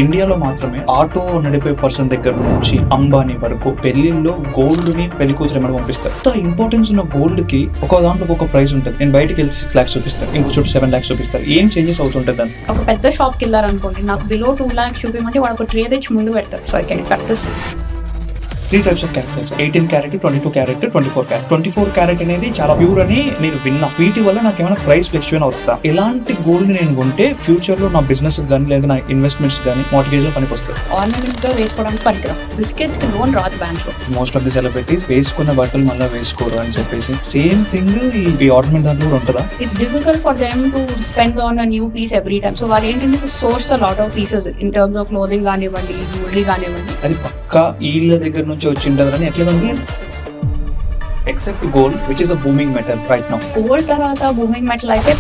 ఇండియాలో మాత్రమే ఆటో నడిపే పర్సన్ దగ్గర నుంచి అంబానీ వరకు పెళ్లిల్లో గోల్డ్ ని పెళ్లి కూతురు ఏమైనా పంపిస్తారు. అంత ఇంపార్టెన్స్ ఉన్న గోల్డ్ కి ఒక దాంట్లో ఒక ప్రైస్ ఉంటుంది. నేను బయటకి వెళ్ళి 6 lakhs చూపిస్తాను, ఇంకో చోటు 7 lakhs చూపిస్తారు. ఏం చేంజెస్ అవుతుంటుంది దాన్ని? ఒక పెద్ద షాప్ కి వెళ్ళారనుకోండి, నాకు బిలో 2 lakhs చూపించమంటే వాడు ఒక ట్రే తెచ్చి ముందు పెడతారు. So I can cut this. 3 types of carats, 18 carat, 22 carat, 24 carat. 24 carat అనేది చాలా ప్యూర్ అని నేను విన్నా. వీటి వల్ల నాకు ఏమైనా ప్రైస్ ఫ్లక్చుయేట్ అవుతుందా? ఎలాంటి గోల్డ్ నేను కొంటే ఫ్యూచర్ లో నా బిజినెస్ కానీ లేదా నా ఇన్వెస్ట్మెంట్స్ కానీ మార్గేజ్ లో పనికి వస్తాయి. ఆర్నమెంట్ గా వేసుకోవడానికి పనికిరా. బిస్కెట్స్ కి లోన్ రాదు బ్యాంక్ లో. మోస్ట్ ఆఫ్ ది సెలబ్రిటీస్ వేసుకున్న బట్టలు మళ్ళీ వేసుకోరు అని చెప్పేసి సేమ్ థింగ్ ఈ ఆర్నమెంట్ దాంట్లో కూడా ఉంటుందా? It's difficult for them to spend on a new piece every time. So వాళ్ళు ఏంటంటే source a lot of pieces in terms of clothing కానివ్వండి, జ్యువెలరీ కానివ్వండి. అది పక్కా వీళ్ళ దగ్గర నుంచి వచ్చింటదని ఎట్లా except gold, which is a booming metal right now. Gold tarvata booming metal aithe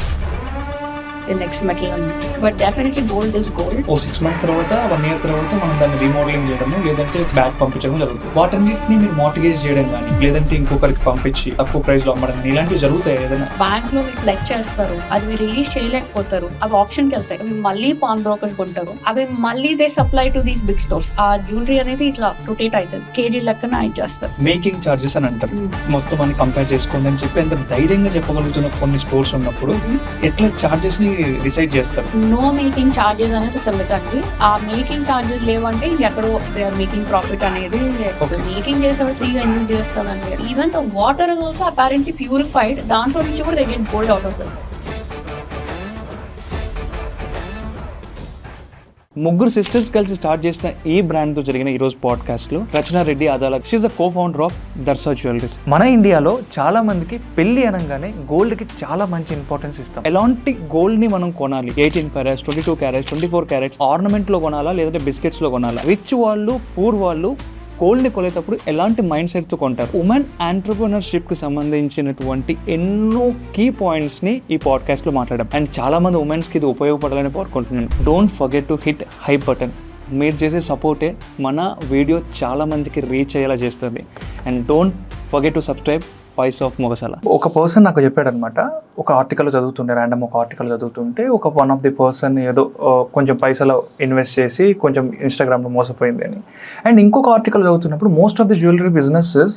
the next metal but definitely gold is gold. 6 months తర్వాత 1 year తర్వాత మనం దాన్ని రీమోడలింగ్ చేయడము లేదంటే బ్యాక్ పంపించడం జరుగుతుంది. వాటన్నిటిని మీరు మార్టిగేజ్ చేయడం కానీ లేదంటే ఇంకొకరికి పంపించి తక్కువ ప్రైస్ లో అమ్మడం ఇలాంటివి జరుగుతాయి. ఏదైనా బ్యాంక్ లో మీరు లెక్ చేస్తారు, అది మీరు రిలీజ్ చేయలేకపోతారు, అవి ఆప్షన్ కి వెళ్తాయి, అవి మళ్ళీ పాన్ బ్రోకర్స్ కొంటారు, అవి మళ్ళీ they supply to these big stores. ఆ జ్యువెలరీ అనేది ఇట్లా రొటేట్ అవుతుంది, కేజీ లెక్కన ఇచ్చేస్తారు. మేకింగ్ చార్జెస్ అని అంటారు. మొత్తం అని కంపేర్ చేసుకోండి అని చెప్పి ఎంత ధైర్యంగా చెప్పగలుగుతున్న కొన్ని స్టోర్స్ ఉన్నప్పుడు ఎట్లా చార్జెస్ ని డిసైడ్ చేస్తారు? నో మేకింగ్ చార్జెస్ అనేది చెల్లదండి. ఆ మేకింగ్ చార్జెస్ లేవంటే ఎక్కడో మేకింగ్ ప్రాఫిట్ అనేది మేకింగ్ చేసేవాడు ఫ్రీగా ఎందుకు చేస్తారండి. Even the water is also apparently purified, దాంట్లో నుంచి కూడా they get gold out of it. ముగ్గురు సిస్టర్స్ కలిసి స్టార్ట్ చేసిన ఈ బ్రాండ్ తో జరిగిన ఈ రోజు పాడ్కాస్ట్ లో Rachana Reddy Adala, she is the co-founder of Darsha jewelleries. మన ఇండియాలో చాలా మందికి పెళ్లి అనగానే గోల్డ్ కి చాలా మంచి ఇంపార్టెన్స్ ఇస్తాం. ఎలాంటి గోల్డ్ ని మనం కొనాలి? 18 carats, 22 carats, 24 carats ఆర్నమెంట్ లో కొనాలా లేదంటే బిస్కెట్స్ లో కొనాలా? రిచ్ వాళ్ళు, పూర్ వాళ్ళు గోల్డ్ ని కొనేటప్పుడు ఎలాంటి మైండ్ సెట్ తో కొంటారు? ఉమెన్ ఎంటర్‌ప్రెన్యూర్‌షిప్ కి సంబంధించినటువంటి ఎన్నో కీ పాయింట్స్ ని ఈ పాడ్కాస్ట్ లో మాట్లాడాం. అండ్ చాలా మంది ఉమెన్స్ కి ఇది ఉపయోగపడాలని కోరుకుంటున్నాను. Don't forget to hit hype button. మీరు చేసే సపోర్టే మన వీడియో చాలా మందికి రీచ్ అయ్యేలా చేస్తుంది. And don't forget to subscribe voice of Mogasala. ఒక పర్సన్ నాకు చెప్పాడు అనమాట, ఒక ఆర్టికల్ చదువుతుండే, ర్యాండమ్ ఒక ఆర్టికల్ చదువుతుంటే ఒక వన్ ఆఫ్ ది పర్సన్ ఏదో కొంచెం పైసలు ఇన్వెస్ట్ చేసి కొంచెం ఇన్స్టాగ్రామ్లో మోసపోయింది అని. అండ్ ఇంకొక ఆర్టికల్ చదువుతున్నప్పుడు most of the jewellery businesses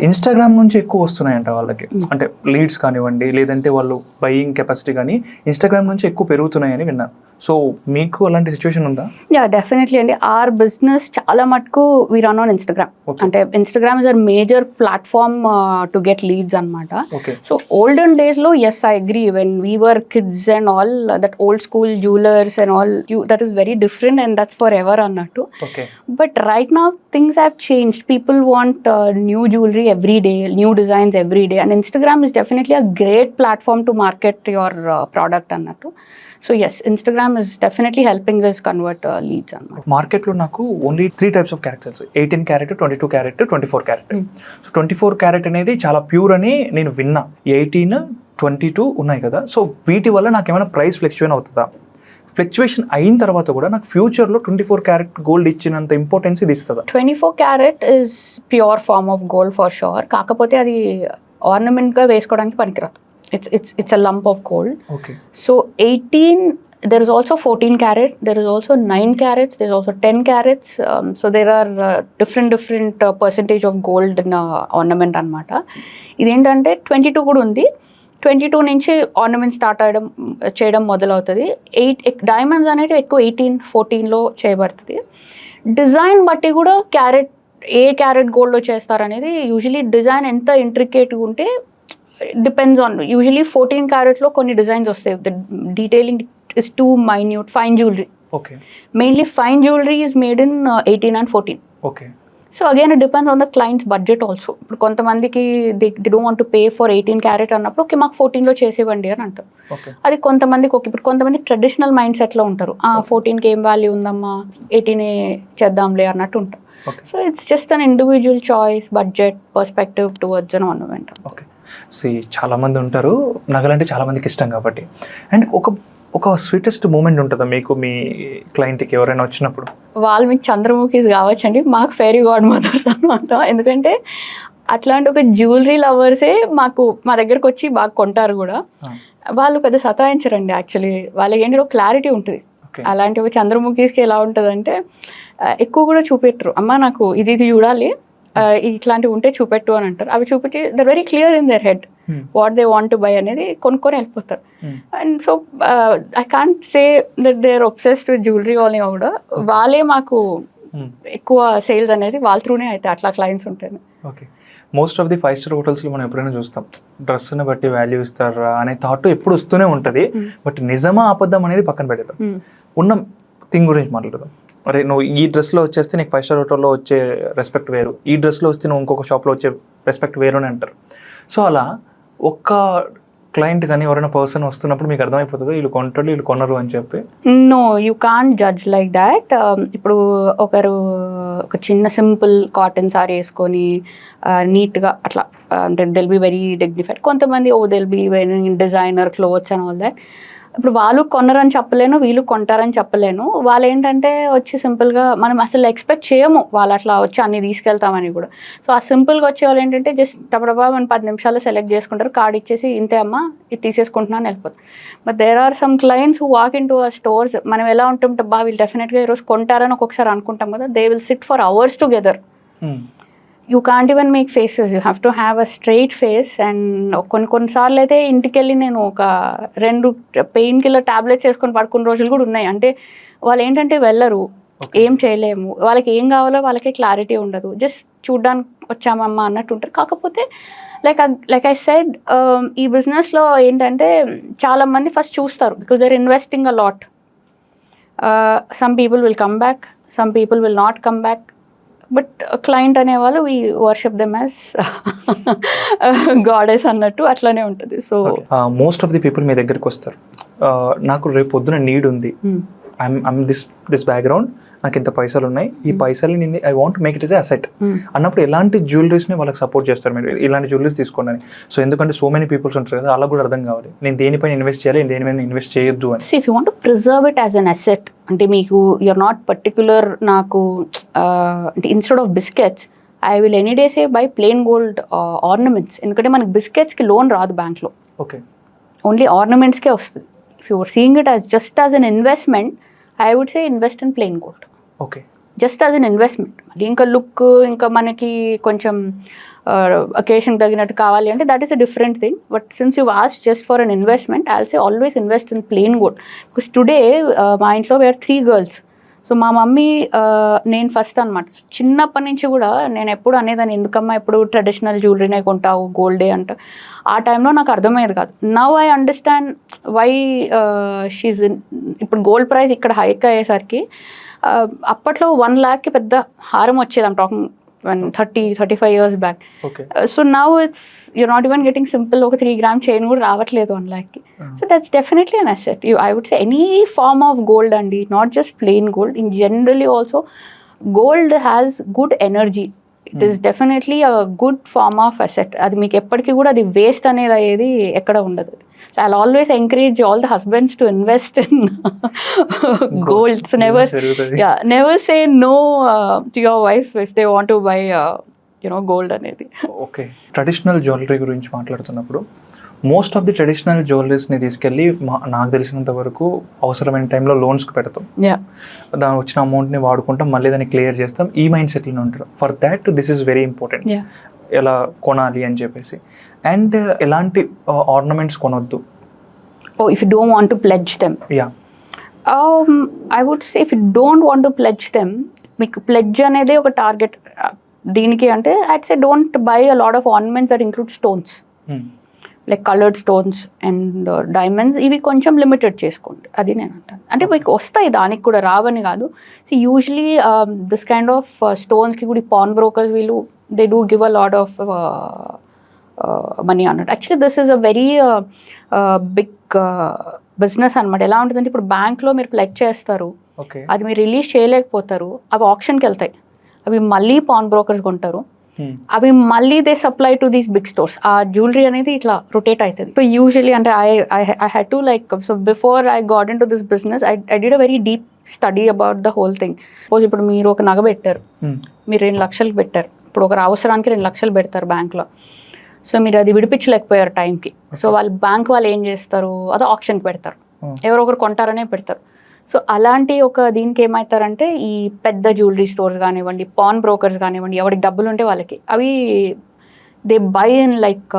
Instagram నుంచి ఎక్కువ వస్తున్నాయంట వాళ్ళకి. అంటే లీడ్స్ కానివ్వండి లేదంటే వాళ్ళు బయింగ్ కెపాసిటీ కానీ ఇన్స్టాగ్రామ్ నుంచి ఎక్కువ పెరుగుతున్నాయని విన్నాను. సో మీకు అలాంటి సిచ్యువేషన్ ఉందా? యా, డెఫినెట్లీ అండి. ఆర్ బిజినెస్ చాలా మటుకు వి రన్ ఆన్ ఇన్స్టాగ్రామ్. అంటే Instagram is our major platform to get leads అనమాట. సో ఓల్డెన్ డేస్ లో yes I agree, when we were kids and all, that old school jewellers and all, that is very different and that's for ever అన్నట్టు. But right now things have changed. People want new jewelry every day, new designs every day, and Instagram is definitely a great platform to market your product annattu. So yes, Instagram is definitely helping us convert leads annattu. Market లో నాకు only 3 types of carats, 18 carat, 22 carat, 24 carat. So 24 carat అనేది చాలా pure అని నేను విన్నా. 18, 22 ఉన్నాయి కదా, so వీటి వల్ల నాకు ఏమైనా ప్రైస్ ఫ్లక్చుయేట్ అవుతుందా? ఫ్లక్చుయేషన్ అయిన తర్వాత కూడా నాకు ఫ్యూచర్ లో 24 carat గోల్డ్ ఇచ్చినంత ఇంపార్టెన్స్ ఇది ఇస్తుందా? 24 carat is pure form of gold for sure. కాకపోతే అది ఆర్నమెంట్ గా వేసుకోవడానికి పనికిరాదు. It's a lump of gold. Okay. So 18, there is also 14 carat, there is also 9 carats, there is also 10 carats. So there are different percentage of gold in ornament అన్నమాట. ఇదేంటంటే 22 కూడా ఉంది. 22 నుంచి ఆర్నమెంట్ స్టార్ట్ చేయడం మొదలవుతుంది. డైమండ్స్ అనేవి ఎక్కువ 18, 14లో చేయబడుతుంది. డిజైన్ బట్టి కూడా క్యారెట్, ఏ క్యారెట్ గోల్డ్లో చేస్తారనేది యూజువలీ డిజైన్ ఎంత ఇంట్రికేట్గా ఉంటే డిపెండ్స్ ఆన్. యూజువలీ 14 క్యారెట్లో కొన్ని డిజైన్స్ వస్తాయి. The detailing is two minute. Fine jewellery, mainly fine jewellery is made in 18 and 14. So again it depends on the clients budget also. ఇప్పుడు కొంతమందికి they don't want to pay for 18 carat అన్నప్పుడు okay మాకు 14లో చేసేవండి అని అంటారు. అది కొంతమందికి okay. ఇప్పుడు కొంతమంది ట్రెడిషనల్ మైండ్ సెట్లో ఉంటారు, 14కి ఏం వాల్యూ ఉందమ్మా 18 చేద్దాంలే అన్నట్టు ఉంటారు. So it's just an individual choice, budget perspective towards an ornament. చాలా మంది ఉంటారు, నగలంటే చాలా మందికి ఇష్టం కాబట్టి. అండ్ ఒక స్వీటెస్ట్ మూమెంట్ ఉంటుందా మీకు మీ క్లయింట్కి ఎవరైనా వచ్చినప్పుడు? వాళ్ళు మీకు చంద్రముఖి కావచ్చండి, మాకు ఫెయిరీ గాడ్ మదర్స్ అనమాట. ఎందుకంటే అట్లాంటి ఒక జ్యువెలరీ లవర్సే మా దగ్గరకు వచ్చి బాగా కొంటారు కూడా. వాళ్ళు పెద్ద సతాయించరండి యాక్చువల్లీ. వాళ్ళకి ఏంటంటే ఒక క్లారిటీ ఉంటుంది. అలాంటివి చంద్రముఖిస్కి ఎలా ఉంటుందంటే ఎక్కువ కూడా చూపెట్టరు, అమ్మ నాకు ఇది చూడాలి, ఇట్లాంటివి ఉంటే చూపెట్టు అని అంటారు. అవి చూపించి their very clear in their head what they want to buy అనేది కొనుక్కొని వెళ్ళిపోతారు. And so I can't say that they are obsessed with jewellery అని కూడా, వాళ్ళే మాకు ఎక్కువ సేల్స్ అనేది వాళ్ళ త్రూనే అయితే అట్లా క్లయింట్స్ ఉంటాయి. Okay, most of the 5-star హోటల్స్లో మనం ఎప్పుడైనా చూస్తాం డ్రెస్ని బట్టి వాల్యూ ఇస్తారా అనే థాట్ ఎప్పుడు వస్తూనే ఉంటుంది. బట్ నిజమా అబద్ధం అనేది పక్కన పెడతాం, ఉన్న థింగ్ గురించి మాట్లాడదాం. అరే నువ్వు ఈ డ్రెస్లో వచ్చేస్తే నీకు 5-star హోటల్లో వచ్చే రెస్పెక్ట్ వేరు, ఈ డ్రెస్లో వస్తే నువ్వు ఇంకొక షాప్లో వచ్చే రెస్పెక్ట్ వేరు అని అంటారు. సో అలా ఒక్క క్లయింట్ కానీ ఎవరైనా పర్సన్ వస్తున్నప్పుడు మీకు అర్థమైపోతుంది వీళ్ళు కొంటారు వీళ్ళు కొనరు అని చెప్పి? No, you can't judge like that. ఇప్పుడు ఒకరు ఒక చిన్న సింపుల్ కాటన్ సారీ వేసుకొని నీట్గా అట్లా అంటే దెల్ బి వెరీ డిగ్నిఫైడ్. కొంతమంది they'll be very designer clothes and all that. ఇప్పుడు వాళ్ళు కొనరని చెప్పలేను, వీళ్ళు కొంటారని చెప్పలేను. వాళ్ళు ఏంటంటే వచ్చి సింపుల్గా మనం అసలు ఎక్స్పెక్ట్ చేయము వాళ్ళు అట్లా వచ్చి అన్ని తీసుకెళ్తామని కూడా. సో ఆ సింపుల్గా వచ్చే వాళ్ళు ఏంటంటే జస్ట్ టపడబా మనం 10 నిమిషాల్లో సెలెక్ట్ చేసుకుంటారు, కార్డ్ ఇచ్చేసి ఇంతే అమ్మ ఇది తీసేసుకుంటున్నాను వెళ్ళిపోతారు. But there are some clients who walk into a stores. మనం ఎలా ఉంటుంటే వీళ్ళు డెఫినెట్గా ఈరోజు కొంటారని ఒక్కొక్కసారి అనుకుంటాం కదా, they will SIT for hours together. You can't even make faces, you have to have a straight face. And కొన్నిసార్లు అయితే ఇంటికి వెళ్ళి నేను ఒక 2 పెయిన్ కిల్లర్ టాబ్లెట్స్ వేసుకొని పడుకున్న రోజులు కూడా ఉన్నాయి. అంటే వాళ్ళు ఏంటంటే వెళ్ళరు, ఏం చేయలేము, వాళ్ళకి ఏం కావాలో వాళ్ళకే క్లారిటీ ఉండదు, జస్ట్ చూడ్డానికి వచ్చామమ్మా అన్నట్టు ఉంటారు. కాకపోతే లైక్ ఐ సెడ్, ఈ బిజినెస్లో ఏంటంటే చాలామంది ఫస్ట్ చూస్తారు because they are investing a lot. Some people will come back, some people will not come back. But client అనేవాళ్ళు we worship them as goddess అన్నట్టు అట్లానే ఉంటుంది. So most of the people మీ దగ్గరికి వస్తారు, నాకు రేపు పొద్దున నీడ్ ఉంది, ఐఎమ్ దిస్ బ్యాక్గ్రౌండ్, నాకు ఇంత పైసలు ఉన్నాయి, ఈ పైసలు నేను I want make it is asset అన్నప్పుడు ఎలాంటి జ్యువెలరీస్ని వాళ్ళకి సపోర్ట్ చేస్తారు మీరు? ఇలాంటి జ్యువెలరీస్ తీసుకోండి అని. సో ఎందుకంటే సో మెనీ పీపుల్స్ ఉంటారు కదా, అలా కూడా అర్థం కావాలి నేను దేనిపైన ఇన్వెస్ట్ చేయాలి, దేనిపైన ఇన్వెస్ట్ చేయొద్దు అని. If you want to preserve it as an asset, అంటే మీకు యూఆర్ నాట్ పర్టిక్యులర్ నాకు అంటే instead of biscuits I will any day say by plain gold ornaments. ఎందుకంటే మనకి బిస్కెట్స్కి లోన్ రాదు బ్యాంక్లో, ఓకే, ఓన్లీ ఆర్నమెంట్స్కే వస్తుంది. If you're seeing it as just as an investment, I would say invest in plain gold. Okay, just as an investment. మళ్ళీ ఇంకా look ఇంకా మనకి కొంచెం అకేషన్ తగినట్టు కావాలి అంటే that is a different thing. But since you asked just for an investment, I will say always invest in plain gold. Because today మా ఇంట్లో వేర్ 3 girls. సో మా మమ్మీ నేను ఫస్ట్ అనమాట. చిన్నప్పటి నుంచి కూడా నేను ఎప్పుడు అనేదాన్ని, ఎందుకమ్మా ఎప్పుడు ట్రెడిషనల్ జ్యువెలరీనే కొంటావు, గోల్డే అంట. ఆ టైంలో నాకు అర్థమయ్యేది కాదు. Now I understand why she's. ఇప్పుడు గోల్డ్ ప్రైస్ ఇక్కడ హైక్ అయ్యేసరికి అప్పట్లో 1 lakh పెద్ద హారం వచ్చేది. I'm talking 35 years back. So now it's you're not even getting simple ఒక 3 grams చైన్ కూడా రావట్లేదు 1 lakh. So that's definitely an asset. I would say any form of gold అండి, not just plain gold. In generally also gold has good energy. It is definitely a good form of asset. అది మీకు ఎప్పటికీ కూడా అది waste అనేది అయ్యేది ఎక్కడ ఉండదు. I'll always encourage all the husbands to invest in gold. So never say no to your wives if they want to buy gold అనేది. ఓకే, ట్రెడిషనల్ జ్యువెలరీ గురించి మాట్లాడుతున్నప్పుడు మోస్ట్ ఆఫ్ ది ట్రెడిషనల్ జ్యువెలరీస్ని తీసుకెళ్ళి నాకు తెలిసినంత వరకు అవసరమైన టైంలో లోన్స్కి పెడతాం, దాని వచ్చిన అమౌంట్ని వాడుకుంటాం, మళ్ళీ దాన్ని క్లియర్ చేస్తాం, ఈ మైండ్ సెట్లోనే ఉంటారు. For that this is very important, ఎలా కొనాలి అని చెప్పేసి. అండ్ ఎలాంటి ఆర్నమెంట్స్ కొనొద్దు? If you don't want to pledge them, I would say if you don't want to pledge them, మీకు ప్లెడ్జ్ అనేది ఒక టార్గెట్ దీనికి అంటే I'd say don't buy a lot of ornaments that include stones, like coloured stones and diamonds. ఇవి కొంచెం limited చేసుకోండి, అది నేను అంటాను. అంటే మీకు వస్తాయి, దానికి కూడా రావని కాదు. So usually this kind of స్టోన్స్కి కూడా పాన్ బ్రోకర్స్ వీళ్ళు they do give a lot of money on it. Actually this is a very big business అనమాట. ఎలా ఉంటుందంటే ఇప్పుడు బ్యాంక్లో మీరు ప్లెడ్జ్ చేస్తారు, అది మీరు రిలీజ్ చేయలేకపోతారు, అవి ఆప్షన్కి వెళ్తాయి, అవి మళ్ళీ పాన్ బ్రోకర్స్ కొంటారు, అవి మళ్ళీ they supply to these big stores. ఆ జ్యువెలరీ అనేది ఇట్లా రొటేట్ అవుతుంది. సో యూజువలీ అంటే I had to like, so before I got into this business I did a very deep study about the whole thing. Suppose ఇప్పుడు మీరు ఒక నగ పెట్టారు, మీరు 2 లక్షలకు పెట్టారు, ఇప్పుడు ఒక అవసరానికి 2 లక్షలు పెడతారు బ్యాంక్లో. సో మీరు అది విడిపించలేకపోయారు టైంకి. సో వాళ్ళు బ్యాంక్ వాళ్ళు ఏం చేస్తారు, అదో ఆప్షన్కి పెడతారు, ఎవరో ఒకరు కొంటారనే పెడతారు. సో అలాంటి ఒక దీనికి ఏమవుతారంటే ఈ పెద్ద జ్యువెలరీ స్టోర్స్ కానివ్వండి, పాన్ బ్రోకర్స్ కానివ్వండి, ఎవరికి డబ్బులు ఉంటే వాళ్ళకి అవి దే బై ఇన్ లైక్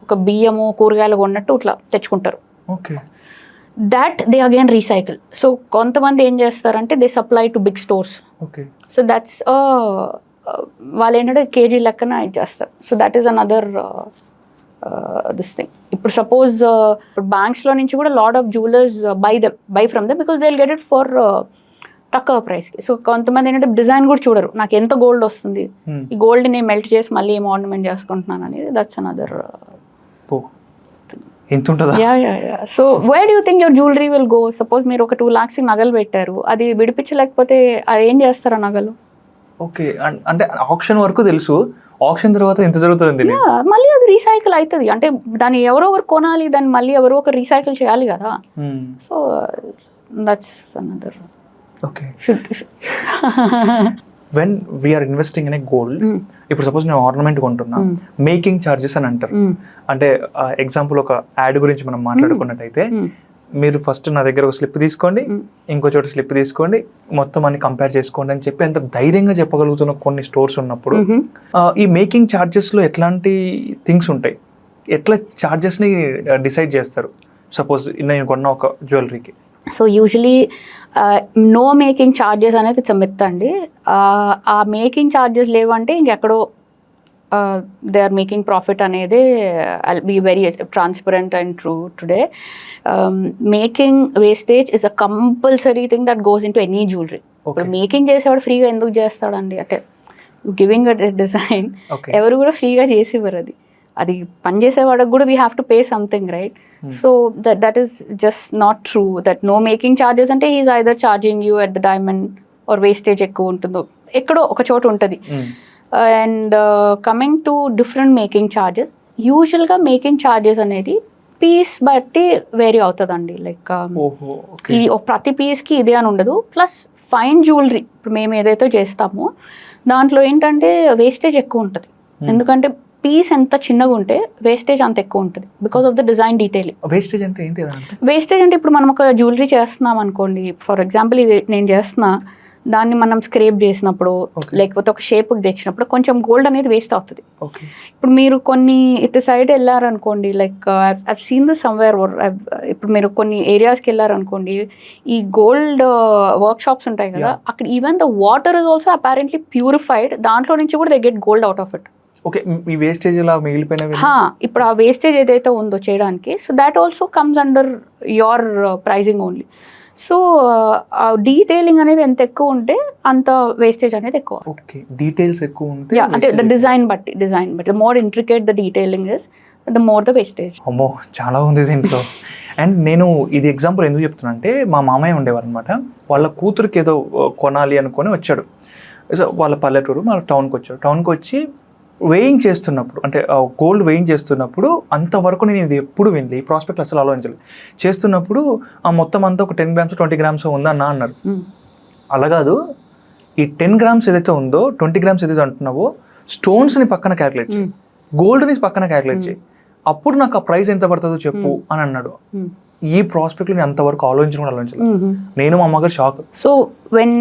ఒక బియ్యము కూరగాయలు కొన్నట్టు ఇట్లా తెచ్చుకుంటారు. Okay. That they again recycle. So కొంతమంది ఏం చేస్తారంటే they supply to big stores. Okay. So that's వాళ్ళు ఏంటంటే కేజీ లెక్కన ఇచ్చేస్తారు. So that is another this thing. ఇప్పుడు సపోజ్ బ్యాంక్స్లో నుంచి కూడా lot of jewellers buy from them because they will get it for తక్కువ ప్రైస్కి. సో కొంతమంది ఏంటంటే డిజైన్ కూడా చూడరు, నాకు ఎంత గోల్డ్ వస్తుంది, ఈ గోల్డ్ నేను మెల్ట్ చేసి మళ్ళీ ఏం ఆర్నమెంట్ చేసుకుంటున్నాను అనేది. That's another. ఎంత ఉంటుందా? So way do you think your jewellery will go? Suppose మీరు ఒక 2 lakhs నగలు పెట్టారు, అది విడిపించలేకపోతే అది ఏం చేస్తారు ఆ నగలు? ఓకే. అంటే ఆప్షన్ వరకు తెలుసు, ఆప్షన్ తర్వాత ఎంత జరుగుతుంది మళ్ళీ అది రీసైకిల్ అవుతుంది. అంటే దాన్ని ఎవరో ఒకరు కొనాలి, దాన్ని మళ్ళీ ఎవరో ఒకరు రీసైకిల్ చేయాలి కదా. So that's another. Okay. When we're investing in a gold, ఇప్పుడు సపోజ్ నేను ఆర్నమెంట్ కొంటున్నా, మేకింగ్ ఛార్జెస్ అని అంటారు. అంటే ఎగ్జాంపుల్ ఒక యాడ్ గురించి మనం మాట్లాడుకున్నట్టయితే, మీరు ఫస్ట్ నా దగ్గర ఒక స్లిప్ తీసుకోండి, ఇంకో చోట స్లిప్ తీసుకోండి, మొత్తం అన్ని కంపేర్ చేసుకోండి అని చెప్పి ఎంత ధైర్యంగా చెప్పగలుగుతున్న కొన్ని స్టోర్స్ ఉన్నప్పుడు, ఈ మేకింగ్ ఛార్జెస్లో ఎట్లాంటి థింగ్స్ ఉంటాయి, ఎట్లా ఛార్జెస్ని డిసైడ్ చేస్తారు? సపోజ్ నేను కొన్న ఒక జ్యువెలరీకి. So usually no making charges అనేది మిత్ అండి. ఆ మేకింగ్ ఛార్జెస్ లేవంటే ఇంకెక్కడో దే ఆర్ మేకింగ్ ప్రాఫిట్ అనేది. I'll be very transparent and true today. Making wastage is a compulsory thing that goes into any jewellery. ఇప్పుడు making చేసేవాడు ఫ్రీగా ఎందుకు చేస్తాడండి? అంటే గివింగ్ అ డిజైన్ ఎవరు కూడా ఫ్రీగా చేసి ఇవ్వరు. అది పనిచేసేవాడికి కూడా we have to pay something, right? So that is just not true. That no making charges అంటే is either charging you at the diamond or wastage ఎక్కువ ఉంటుందో ఎక్కడో ఒక చోట ఉంటుంది. And coming to different making charges, యూజువల్గా making charges అనేది piece బట్టి వేరీ అవుతుందండి. లైక్ ఈ ప్రతి పీస్కి ఇదే అని ఉండదు. ప్లస్ ఫైన్ జ్యువెలరీ ఇప్పుడు మేము ఏదైతే చేస్తామో దాంట్లో ఏంటంటే వేస్టేజ్ ఎక్కువ ఉంటుంది. ఎందుకంటే పీస్ ఎంత చిన్నగా ఉంటే వేస్టేజ్ అంత ఎక్కువ ఉంటుంది because of the design detailing. Wastage అంటే ఏంటి? వేస్టేజ్ అంటే ఇప్పుడు మనం ఒక జ్యువెలరీ చేస్తున్నాం అనుకోండి, ఫర్ ఎగ్జాంపుల్ ఇది నేను చేస్తున్నా, దాన్ని మనం స్క్రేప్ చేసినప్పుడు లేకపోతే ఒక షేప్కి తెచ్చినప్పుడు కొంచెం గోల్డ్ అనేది వేస్ట్ అవుతుంది. ఇప్పుడు మీరు కొన్ని ఇటు సైడ్ వెళ్ళారనుకోండి, like I've seen this somewhere, ఇప్పుడు మీరు కొన్ని ఏరియాస్కి వెళ్ళారనుకోండి, ఈ గోల్డ్ వర్క్ షాప్స్ ఉంటాయి కదా, అక్కడ even the water is also apparently purified, దాంట్లో నుంచి కూడా they get gold out of it. Okay. ఈ వేస్టేజ్ ఇలా మిగిలిపోయినవి ఇప్పుడు ఆ వేస్టేజ్ ఏదైతే ఉందో చేయడానికి, so that also comes under your pricing only. So detailing అనేది ఎంత ఎక్కువ ఉంటే అంత వేస్టేజ్ అనేది ఎక్కువ. ఓకే. డీటెయిల్స్ ఎక్కువ ఉంటే అంటే ద డిజైన్ బట్టి the more intricate the detailing is, the more the wastage. అమ్మో, చాలా ఉంది దీంట్లో. అండ్ నేను ఇది ఎగ్జాంపుల్ ఎందుకు చెప్తున్నా అంటే, మా మామయ్య ఉండేవారు అనమాట, వాళ్ళ కూతురికి ఏదో కొనాలి అనుకొని వచ్చాడు. సో వాళ్ళ పల్లెటూరు, మన టౌన్కి వచ్చాడు. టౌన్కి వచ్చి వెయింగ్ చేస్తున్నప్పుడు, అంటే గోల్డ్ వెయింగ్ చేస్తున్నప్పుడు, అంతవరకు నేను ఇది ఎప్పుడు వినలే, ఈ ప్రాస్పెక్ట్ అసలు ఆలోచించలేదు. చేస్తున్నప్పుడు ఆ మొత్తం అంతా ఒక 10 grams 20 grams ఉందన్నా అన్నారు. అలా కాదు, ఈ 10 grams ఏదైతే ఉందో, 20 grams ఏదైతే అంటున్నావో, స్టోన్స్ని పక్కన క్యాలిక్యులేట్ చేయి, గోల్డ్ని పక్కన క్యాలిక్యులేట్ చేయి, అప్పుడు నాకు ఆ ప్రైస్ ఎంత పడుతుందో చెప్పు అని అన్నాడు. ఈ ప్రాస్పెక్ట్లో నేను అంతవరకు ఆలోచించలేదు. నేను మా అమ్మగారు shock. So when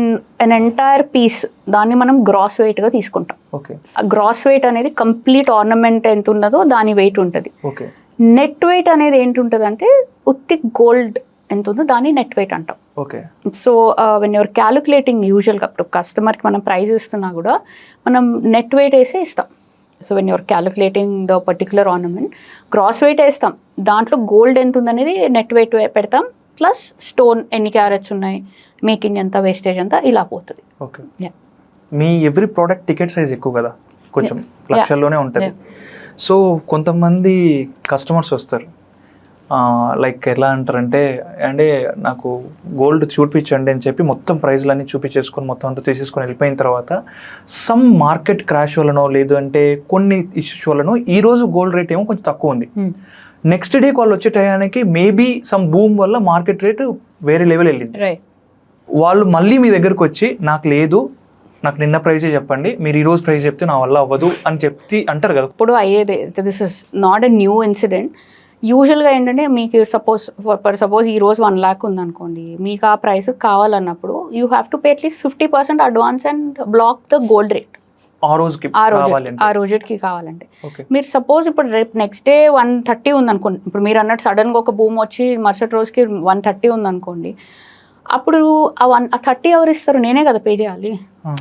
an entire piece దాన్ని మనం గ్రాస్ వెయిట్గా తీసుకుంటాం. ఓకే. ఆ గ్రాస్ వెయిట్ అనేది కంప్లీట్ ఆర్నమెంట్ ఎంత ఉన్నదో దాని వెయిట్ ఉంటుంది. ఓకే. నెట్ వెయిట్ అనేది ఏంటి ఉంటుంది అంటే ఉత్తి గోల్డ్ ఎంత ఉందో దాన్ని నెట్ వెయిట్ అంటాం. Okay. So when you're calculating, యూజువల్గా ఇప్పుడు కస్టమర్కి మనం ప్రైస్ ఇస్తున్నా కూడా మనం నెట్ వెయిట్ వేసే ఇస్తాం. So when you're calculating the particular ornament, gross weight వేస్తాం, దాంట్లో గోల్డ్ ఎంత ఉందనేది నెట్ వెయిట్ పెడతాం, ప్లస్ స్టోన్ ఎన్ని క్యారెట్స్ ఉన్నాయి, మేకింగ్ ఎంత, వేస్టేజ్ ఎంత, ఇలా పోతుంది. ఓకే. మీ ఎవ్రీ ప్రోడక్ట్ టికెట్ సైజ్ ఎక్కువ కదా, కొంచెం లక్షల్లోనే ఉంటుంది. సో కొంతమంది కస్టమర్స్ వస్తారు, లైక్ ఎలా అంటారంటే, అంటే నాకు గోల్డ్ చూపించండి అని చెప్పి మొత్తం ప్రైజ్లన్నీ చూపించేసుకొని మొత్తం అంతా తీసేసుకొని వెళ్ళిపోయిన తర్వాత సమ్ మార్కెట్ క్రాష్ వలనో లేదు అంటే కొన్ని ఇష్యూస్ వలనో ఈరోజు గోల్డ్ రేట్ ఏమో కొంచెం తక్కువ ఉంది, నెక్స్ట్ డే వాళ్ళు వచ్చే టయానికి మేబీ సమ్ బూమ్ వల్ల మార్కెట్ రేటు వేరే లెవెల్ వెళ్ళింది. వాళ్ళు మళ్ళీ మీ దగ్గరకు వచ్చి నాకు లేదు, నాకు నిన్న ప్రైజే చెప్పండి, మీరు ఈరోజు ప్రైజ్ చెప్తే నా వల్ల అవ్వదు అని చెప్తే అంటారు కదా. ఇప్పుడు అయ్యేది, this is not a new incident. యూజువల్గా ఏంటంటే మీకు సపోజ్ ఈ రోజు 1 lakh ఉందనుకోండి, మీకు ఆ ప్రైస్ కావాలన్నప్పుడు you have to pay at least 50% advance and block the gold rate ఆ రోజుకి కావాలంటే. మీరు సపోజ్ ఇప్పుడు రేపు నెక్స్ట్ డే 130 ఉందనుకోండి, ఇప్పుడు మీరు అన్నట్టు సడన్గా ఒక భూమి వచ్చి మరుసటి రోజుకి 130 ఉందనుకోండి, అప్పుడు ఆ 30 ఎవరు ఇస్తారు? నేనే కదా పే చేయాలి.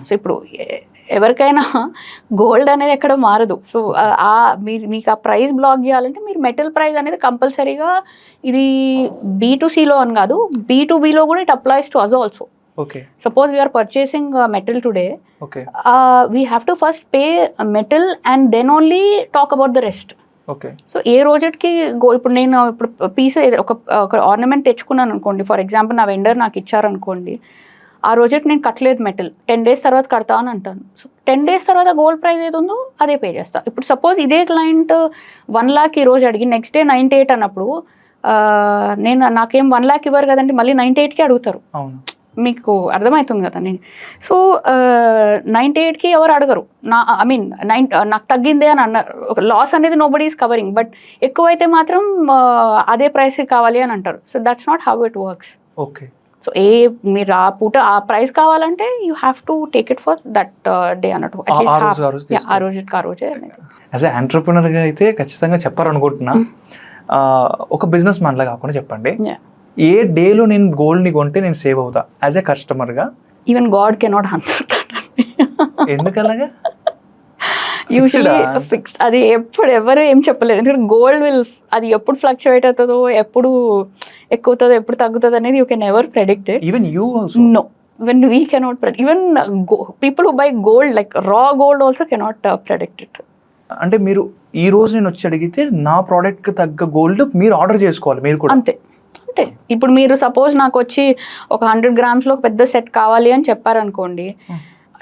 సో ఇప్పుడు ఎవరికైనా గోల్డ్ అనేది ఎక్కడ మారదు. సో మీకు ఆ ప్రైస్ బ్లాక్ చేయాలంటే మీరు మెటల్ ప్రైస్ అనేది కంపల్సరీగా, ఇది B2Cలో అని కాదు, B2Bలో కూడా it applies to us also. Suppose we are purchasing metal today, we have to first pay metal and then only talk about the rest. So ఏ రోజుకి ఇప్పుడు నేను పీస్ ఒక ఆర్నమెంట్ తెచ్చుకున్నాను అనుకోండి, ఫర్ ఎగ్జాంపుల్ నా వెండర్ నాకు ఇచ్చారనుకోండి, ఆ రోజుకి నేను కట్టలేదు మెటల్, 10 days తర్వాత కడతా అని అంటాను. సో 10 days తర్వాత గోల్డ్ ప్రైస్ ఏది ఉందో అదే పే చేస్తా. ఇప్పుడు సపోజ్ ఇదే క్లయింట్ 1 lakh ఈ రోజు అడిగి నెక్స్ట్ డే 98 అన్నప్పుడు నాకేం 1 lakh ఇవ్వరు కదండి, మళ్ళీ 98కి అడుగుతారు. మీకు అర్థమవుతుంది కదా. నేను సో 98కి ఎవరు అడగరు. నాకు తగ్గిందే అని అన్నారు. లాస్ అనేది నోబడీ ఈస్ కవరింగ్, బట్ ఎక్కువైతే మాత్రం అదే ప్రైస్కి కావాలి అని అంటారు. So that's not how it works. So మీరు ఆ పూట ఆ ప్రైస్ కావాలంటే you have to take it for that day అన్నట్టు, ఆ రోజే. యాజ్ ఎ ఎంటర్‌ప్రెన్యూర్‌గా అయితే ఖచ్చితంగా చెప్పాలనుకుంటున్నా, ఒక బిజినెస్ మ్యాన్ లా కాకుండా చెప్పండి, ఏ డేలో నేను గోల్డ్ని కొంటే నేను సేవ్ అవుతా యాజ్ ఎ కస్టమర్గా? Even god cannot answer that. ఎందుకు అలాగా? యూజువల్లీ ఫిక్స్ అది ఎప్పుడు ఎవరు ఏం చెప్పలేదు. ఎందుకంటే గోల్డ్ అది ఎప్పుడు ఫ్లక్చువేట్ అవుతుందో, ఎప్పుడు ఎక్కువ అవుతుందో, ఎప్పుడు తగ్గుతుంది అనేది you can ever predict it. Even you also know, when we cannot predict, even people who buy gold like raw gold also cannot predict it. అంటే మీరు ఈ రోజు నేను వచ్చి అడిగితే నా ప్రోడక్ట్కి తగ్గ గోల్డ్ మీరు ఆర్డర్ చేసుకోవాలి మీరు కూడా. అంతే. ఇప్పుడు మీరు సపోజ్ నాకు వచ్చి ఒక 100 grams ఒక పెద్ద సెట్ కావాలి అని చెప్పారనుకోండి,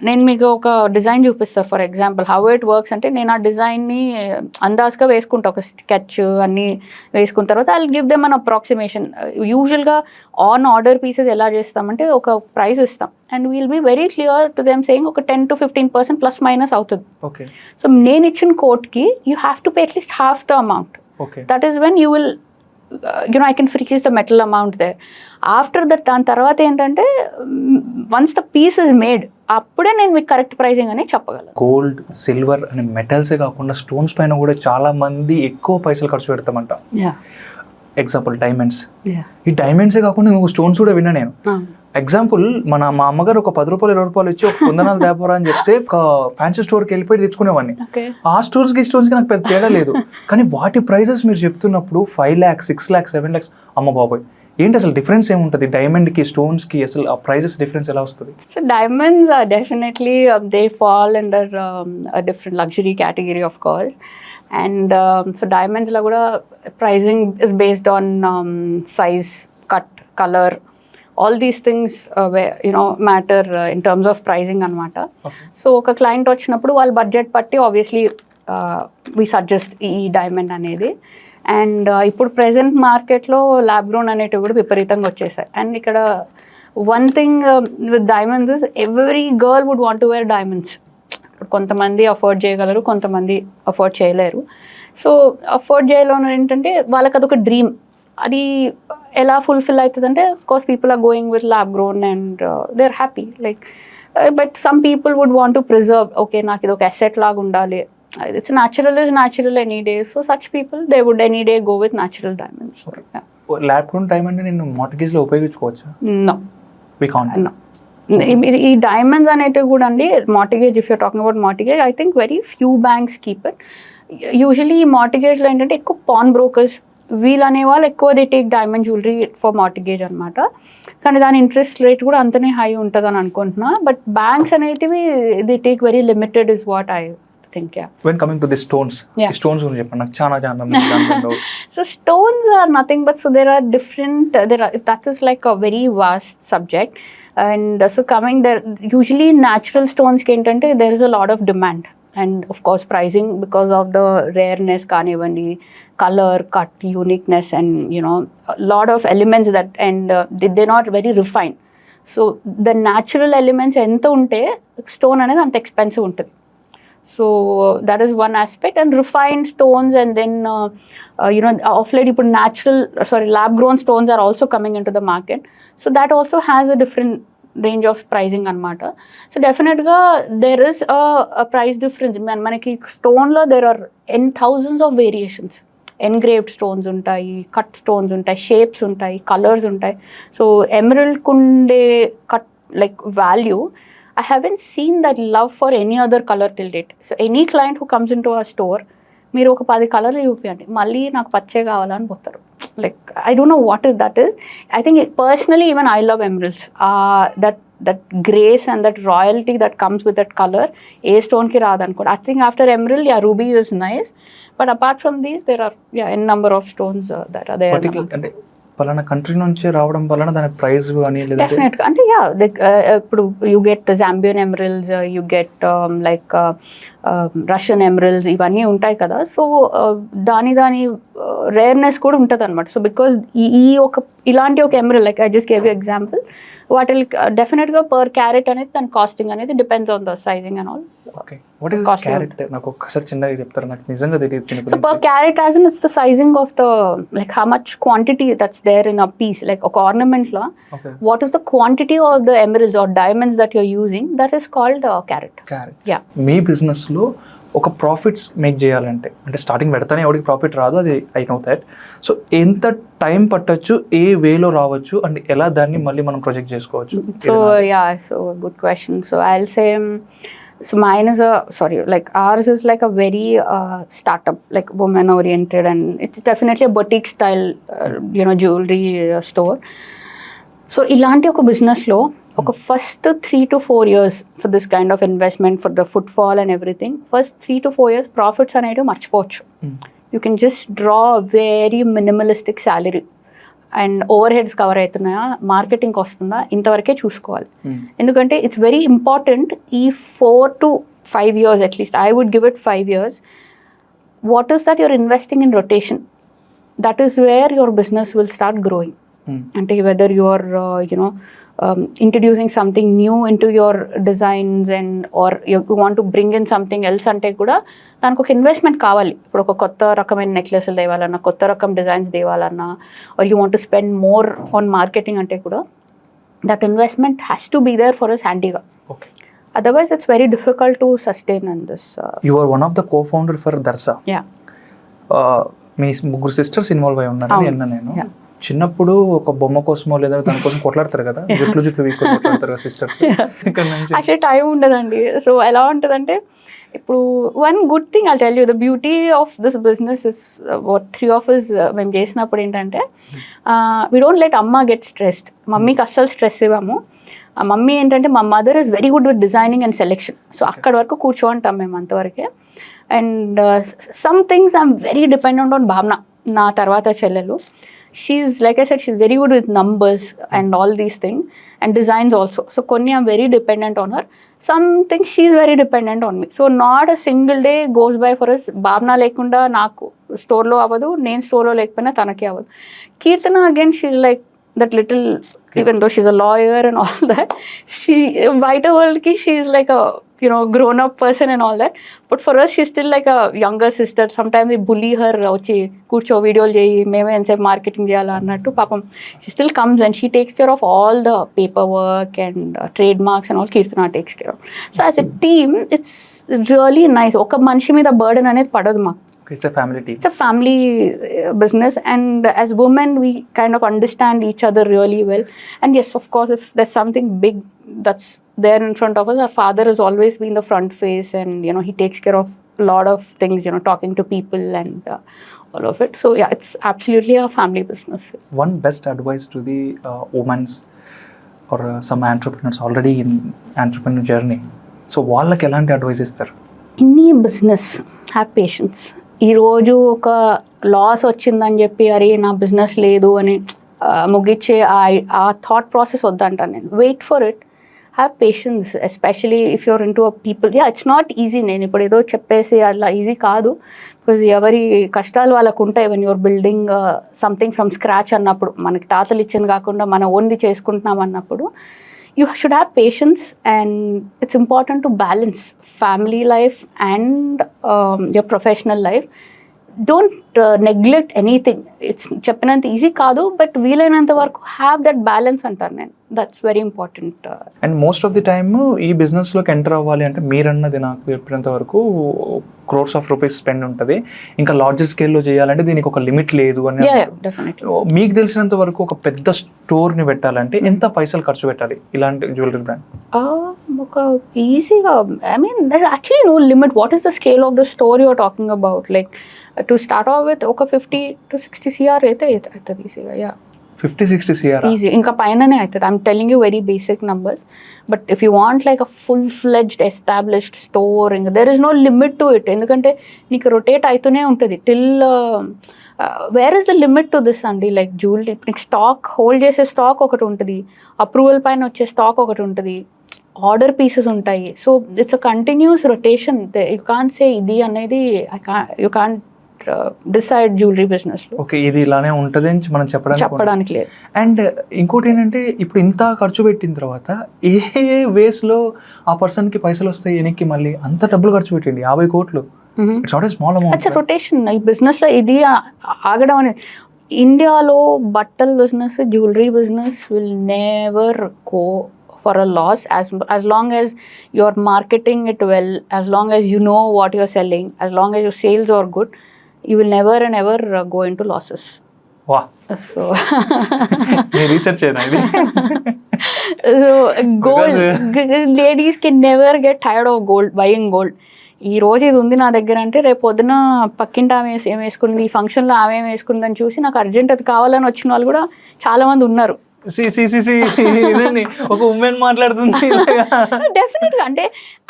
నేను మీకు ఒక డిజైన్ చూపిస్తాను. For example how it works అంటే, నేను ఆ డిజైన్ని అందాజ్గా వేసుకుంటా, ఒక స్కెచ్ అన్నీ వేసుకున్న తర్వాత I will give them an approximation. యూజువల్గా ఆన్ ఆర్డర్ పీసెస్ ఎలా చేస్తామంటే ఒక ప్రైస్ ఇస్తాం and we'll be very clear to them saying ఒక 10 to 15% ప్లస్ మైనస్ అవుతుంది. సో నేను ఇచ్చిన కోట్కి you have to pay at least half the amount. That is when you will I can freeze the metal amount there. After that, దాని తర్వాత ఏంటంటే once the piece is made, అప్పుడే నేను మీకు కరెక్ట్ ప్రైసింగ్ అనేది చెప్పగలను. గోల్డ్, సిల్వర్ అనే మెటల్సే కాకుండా స్టోన్స్ పైన కూడా చాలా మంది ఎక్కువ పైసలు ఖర్చు పెడతామంట. Example diamonds. ఈ డైమండ్సే కాకుండా ఇంకొక స్టోన్స్ కూడా విన్నా నేను. ఎగ్జాంపుల్ మా అమ్మగారు ఒక 10 రూపాయలు 20 రూపాయలు ఇచ్చి ఒక కుందనాలు తేపరా అని చెప్తే ఒక ఫ్యాన్సీ స్టోర్కి వెళ్ళిపోయి తెచ్చుకునేవాడిని. ఆ స్టోర్స్కి నాకు పెద్ద తేడా లేదు, కానీ వాటి ప్రైజెస్ మీరు చెప్తున్నప్పుడు 5 lakhs 6 lakhs 7 lakhs, అమ్మ బాబాయ్ ఏంటి అసలు డిఫరెన్స్ ఏముంటుంది డైమండ్కి స్టోన్స్కి? అసలు ఆ ప్రైజెస్ డిఫరెన్స్ ఎలా వస్తుంది? So diamonds are definitely they fall under different luxury category of course. And so డైమండ్స్లో కూడా pricing is based on size, cut, colour, all these things matter in terms of pricing అనమాట. సో ఒక client వచ్చినప్పుడు వాళ్ళ budget బట్టి obviously we suggest ఈ diamond అనేది. అండ్ ఇప్పుడు ప్రెసెంట్ మార్కెట్లో ల్యాబ్ గ్రోన్ అనేటివి కూడా విపరీతంగా వచ్చేసాయి. అండ్ ఇక్కడ one thing with diamonds is every girl would want to wear diamonds. కొంతమంది అఫోర్డ్ చేయగలరు, కొంతమంది అఫోర్డ్ చేయలేరు. సో అఫోర్డ్ చేయలేని ఏంటంటే వాళ్ళకి అదొక డ్రీమ్. అది ఎలా ఫుల్ఫిల్ అవుతుందంటే of course people are going with lab grown and they are happy like, but some people would want to preserve, okay నాకు ఇది ఒక అసెట్ లాగా ఉండాలి, it's natural is natural any day. So such people they would any day go with natural diamonds. Lab grown diamond నేను మార్టిగేజ్లో ఉపయోగించుకోవచ్చా? No, ఈ diamonds అనేటివి కూడా అండి mortgage, if you're talking about mortgage, I think very few banks keep it. Usually ఈ మార్టిగేజ్లో ఏంటంటే ఎక్కువ పాన్ బ్రోకర్స్ వీళ్ళు అనేవాళ్ళు ఎక్కువ they take diamond jewellery for mortgage అనమాట. కానీ దాని ఇంట్రెస్ట్ రేట్ కూడా అంతనే హై ఉంటుంది అని అనుకుంటున్నా. బట్ బ్యాంక్స్ అనేటివి they take very limited is what I think. When coming to the stones, stones గురించి చెప్పండి నాకు చాలా. So stones are nothing but, so there are different, that is like a very vast subject. And so coming there, usually natural stones ki entante there is a lot of demand. And of course pricing because of the rareness, kanivandi, color, cut, uniqueness, and a lot of elements that, and they're not very refined. So the natural elements enta unte stone anedi anta expensive untadi. So that is one aspect. And refined stones, and then of late ఇప్పుడు lab grown stones are also coming into the market. So that also has a different range of pricing అనమాట. So డెఫినెట్గా there is a price difference. మనకి స్టోన్లో there are thousands of variations. Engraved stones ఉంటాయి, cut stones ఉంటాయి, shapes ఉంటాయి, colours ఉంటాయి. So ఎమరల్డ్కి ఉండే cut like value, I haven't seen that love for any other color till date. So any client who comes into our store, మీరు ఒక 10 కలర్లు చూపించండి, మళ్ళీ నాకు పచ్చే కావాలని పోతారు. Like I don't know what is that is. I think personally even I love emeralds. that grace and that royalty that comes with that color ఏ స్టోన్కి రాదనుకోండి. I think after emerald, ruby is nice, but apart from these there are n number of stones that are there. అంటే పలానా country నుంచి రావడం వలన దాని price కానీ డెఫినెట్గా అంటే ఇప్పుడు you get Zambian emeralds, you get like Russian emeralds, ఇవన్నీ ఉంటాయి కదా. సో దాని రేర్నెస్ కూడా ఉంటుంది అనమాట. సో బికాజ్ ఇలాంటి ఒక emerald, like I just gave you example, వాటి డెఫినెట్గా పర్ క్యారెట్ అనేది దాని కాస్టింగ్ అనేది depends on the sizing and all. Okay, what is carat? నాకు ఒక్కసారి చిన్నగా చెప్తారా, నాకు నిజంగా తెలియదు. So per carat as in it's the sizing of the like how much quantity that's there in a piece. Like ఒక ornament లో what is the quantity of the emeralds or diamonds that you're using, that is called carrot. Yeah, me business లో ఒక profits make చేయాలంటే, అంటే starting పెడతానే ఎవరికి profit రాదు, అది ఐ నో దట్. సో ఎంత టైం పట్టచ్చు, ఏ వేలో రావచ్చు, అండ్ ఎలా దాన్ని మళ్ళీ మనం ప్రొజెక్ట్ చేసుకోవచ్చు? So good question. So I will say, so mine is ours is like a very startup, like women oriented, and it's definitely a boutique style jewelry store. So ilanti oka business lo oka first 3 to 4 years for this kind of investment, for the footfall and everything, first 3 to 4 years profits anedu marchipochu. You can just draw a very minimalistic salary, and over heads cover అవుతున్నాయా, మార్కెటింగ్కి వస్తుందా, ఇంతవరకే చూసుకోవాలి. ఎందుకంటే it's very important ఈ 4 to 5 years at least, I would give it 5 years. What is that your investing in rotation, that is where your business will start growing. అంటే whether you are introducing something new into your designs, and or you want to bring in something else అంటే కూడా దానికి ఒక investment కావాలి. ఇప్పుడు ఒక కొత్త రకమైన నెక్లెస్లు తేవాలన్నా, కొత్త రకం డిజైన్స్ తేవాలన్నా, or you want to spend more on marketing అంటే కూడా that investment has to be there for us హ్యాండీగా. Otherwise it's very difficult to sustain in this. You are one of the co-founder for Darsa. మీ ముగ్గురు sisters involve అయి ఉన్నారని విన్నా నేను. చిన్నప్పుడు ఒక బొమ్మ కోసమో లేదా దానికోసం కొట్లాడతారు కదా, జుట్లు వీక్కొని కొట్లాడతారు కదా సిస్టర్స్. యాక్చువల్లీ టైం ఉండదండి. సో ఎలా ఉంటుందంటే, ఇప్పుడు one good thing I'll tell you, the beauty of this business is what 3 of us మేము చేసినప్పుడు ఏంటంటే, వీ డోంట్ లెట్ అమ్మ గెట్ స్ట్రెస్డ్. మమ్మీకి అస్సలు స్ట్రెస్ ఇవ్వము. మమ్మీ ఏంటంటే, మా mother is very good with designing and selection. So అక్కడ వరకు కూర్చోంటాం మేము అంతవరకే. And some things I'm very dependent on భావన, నా తర్వాత చెల్లెలు. She's, like I said, she's very good with numbers and all these things, and designs also. So konni I'm very dependent on her. Some things she's very dependent on me. So not a single day goes by for us bhavna lekunda naaku store lo avadu, nen store lo lekapona tanaki avadu. Keertana again, she's like that little, even though she's a lawyer and all that, she white world ki she's like a grown up person and all that, but for us she's still like a younger sister. Sometimes we bully her, వచ్చి కూర్చో వీడియోలు చేయి, మేమే ఎంతసేపు marketing చేయాలా అన్నట్టు. పాపం she still comes and she takes care of all the paperwork and trademarks and all. Kirtana takes care of. So as a team it's really nice. ఒక మనిషి మీద బర్డెన్ అనేది పడదు మాకు. It's a family team. It's a family business, and as women we kind of understand each other really well. And yes, of course, if there's something big that's there in front of us, our father has always been the front face, and he takes care of a lot of things, talking to people and all of it. So yeah, it's absolutely a family business. One best advice to the women or some entrepreneurs already in entrepreneur journey, so వాళ్ళకి ఎలాంటి advice ఇస్తారు? Any business, have patience. ఈరోజు ఒక loss వచ్చిందని చెప్పి అరే నా business లేదు అని ముగిచ్చే ఆ థాట్ ప్రాసెస్ వద్దంటాను నేను. Wait for it, have patience, especially if you're into a people. It's not easy. నేను ఇప్పుడు ఏదో చెప్పేసి అలా ఈజీ కాదు, బికాజ్ ఎవరి కష్టాలు వాళ్ళకు ఉంటాయి. When you're building something from scratch అన్నప్పుడు, మనకి తాతలు ఇచ్చింది కాకుండా మన ఓన్ది చేసుకుంటున్నాం అన్నప్పుడు you should have patience, and it's important to balance family life and your professional life. Don't neglect anything. It's చెప్పినంత ఈజీ కాదు, బట్ వీలైనంత వరకు హ్యావ్ దట్ బ్యాలెన్స్ అంటారు నేను. That's very important. And most of the time ఈ బిజినెస్లోకి enter అవ్వాలి అంటే మీరన్నది నాకు చెప్పినంత వరకు క్రోర్స్ ఆఫ్ రూపీస్ స్పెండ్ ఉంటుంది. ఇంకా లార్జర్ స్కేల్లో చేయాలంటే దీనికి ఒక లిమిట్ లేదు అని. మీకు తెలిసినంత వరకు ఒక పెద్ద స్టోర్ని పెట్టాలంటే ఎంత పైసలు ఖర్చు పెట్టాలి ఇలాంటి జ్యువెలరీ బ్రాండ్? ఒక ఈజీగా, I mean there actually no limit. What is the scale of the store you're talking about? Like to start off with ఒక 50 to 60 CR అయితే అవుతుంది ఈజీగా. Yeah, 50-60 CR easy. ఇంకా పైననే అవుతుంది. I'm telling you very basic numbers. But if you want like a full fledged established store, ఇంకా there is no limit to it. ఎందుకంటే నీకు రొటేట్ అవుతూనే ఉంటుంది till where is the limit to this అండి. Like jewellery నీకు stock hold చేసే stock ఒకటి ఉంటుంది, అప్రూవల్ పైన వచ్చే స్టాక్ ఒకటి ఉంటుంది, ఆర్డర్ పీసెస్ ఉంటాయి. So it's a continuous rotation. You can't say ఇది అనేది you can't decide jewellery business లో. ఓకే, ఇది ఇలానే ఉంటుంది అని మనం చెప్పడానికి లేదు. అండ్ ఇంకోటి ఏంటంటే ఇప్పుడు ఇంత ఖర్చు పెట్టిన తర్వాత ఏ వేస్లో ఆ పర్సన్కి పైసలు వస్తాయి వెనక్కి? మళ్ళీ అంత డబ్బులు ఖర్చు పెట్టండి, 50 కోట్లు. It's not a small amount. Rotation ఈ బిజినెస్ లో ఇది ఆగడం అనేది. ఇండియాలో బట్టల business, jewellery business will never go for a loss as long as you're marketing it well, as long as you know what you're selling, as long as your sales are good, you will never and ever go into losses. Wow. So me research cheyna idi. So gold, ladies can never get tired of gold, buying gold. ఈ రోజు ఇది ఉంది నా దగ్గర అంటే రేపు పొద్దున పక్కింటి ఆమె ఏం వేసుకుంది, ఈ ఫంక్షన్లో ఆమె ఏం వేసుకుందని చూసి నాకు అర్జెంట్ అది కావాలని వచ్చిన వాళ్ళు కూడా చాలా మంది ఉన్నారు. ఒక ఉమెన్ మాట్లాడుతుంది. డెఫినెట్గా. అంటే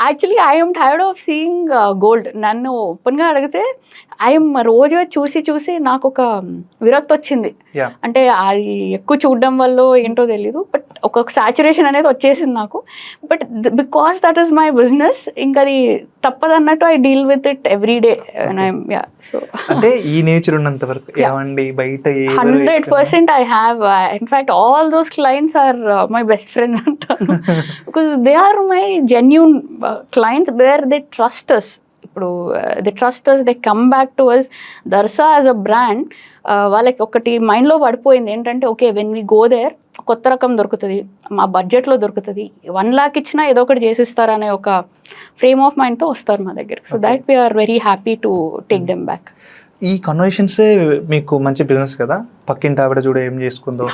actually I'm tired of seeing gold. నన్ను ఓపెన్గా అడిగితే ఐఎమ్ రోజు చూసి చూసి నాకు ఒక విరక్తి వచ్చింది. అంటే అది ఎక్కువ చూడడం వల్ల ఏంటో తెలీదు, బట్ ఒక సాచురేషన్ అనేది వచ్చేసింది నాకు. But because that is my business, ఇంకా అది తప్పదన్నట్టు I deal with it every day. So అంటే ఈ నేచర్ ఉన్నంత వరకు ఏమండి బయట 100% I have. In fact, all those clients are my best friends అంటాను. Because they are my genuine clients where they trust us. ఇప్పుడు they trust us, they come back to us. Darsa as a brand వాళ్ళకి ఒకటి మైండ్లో పడిపోయింది ఏంటంటే, okay when we go there కొత్త రకం దొరుకుతుంది, మా బడ్జెట్లో దొరుకుతుంది, 1 lakh ఇచ్చినా ఏదో ఒకటి చేసిస్తారనే ఒక ఫ్రేమ్ ఆఫ్ మైండ్తో వస్తారు మా దగ్గర. So that we're very happy to take them back. ఈ కన్వర్షన్సే మీకు మంచి బిజినెస్ కదా. పక్కింటి ఆవిడ చూడ ఏం చేసుకుందో,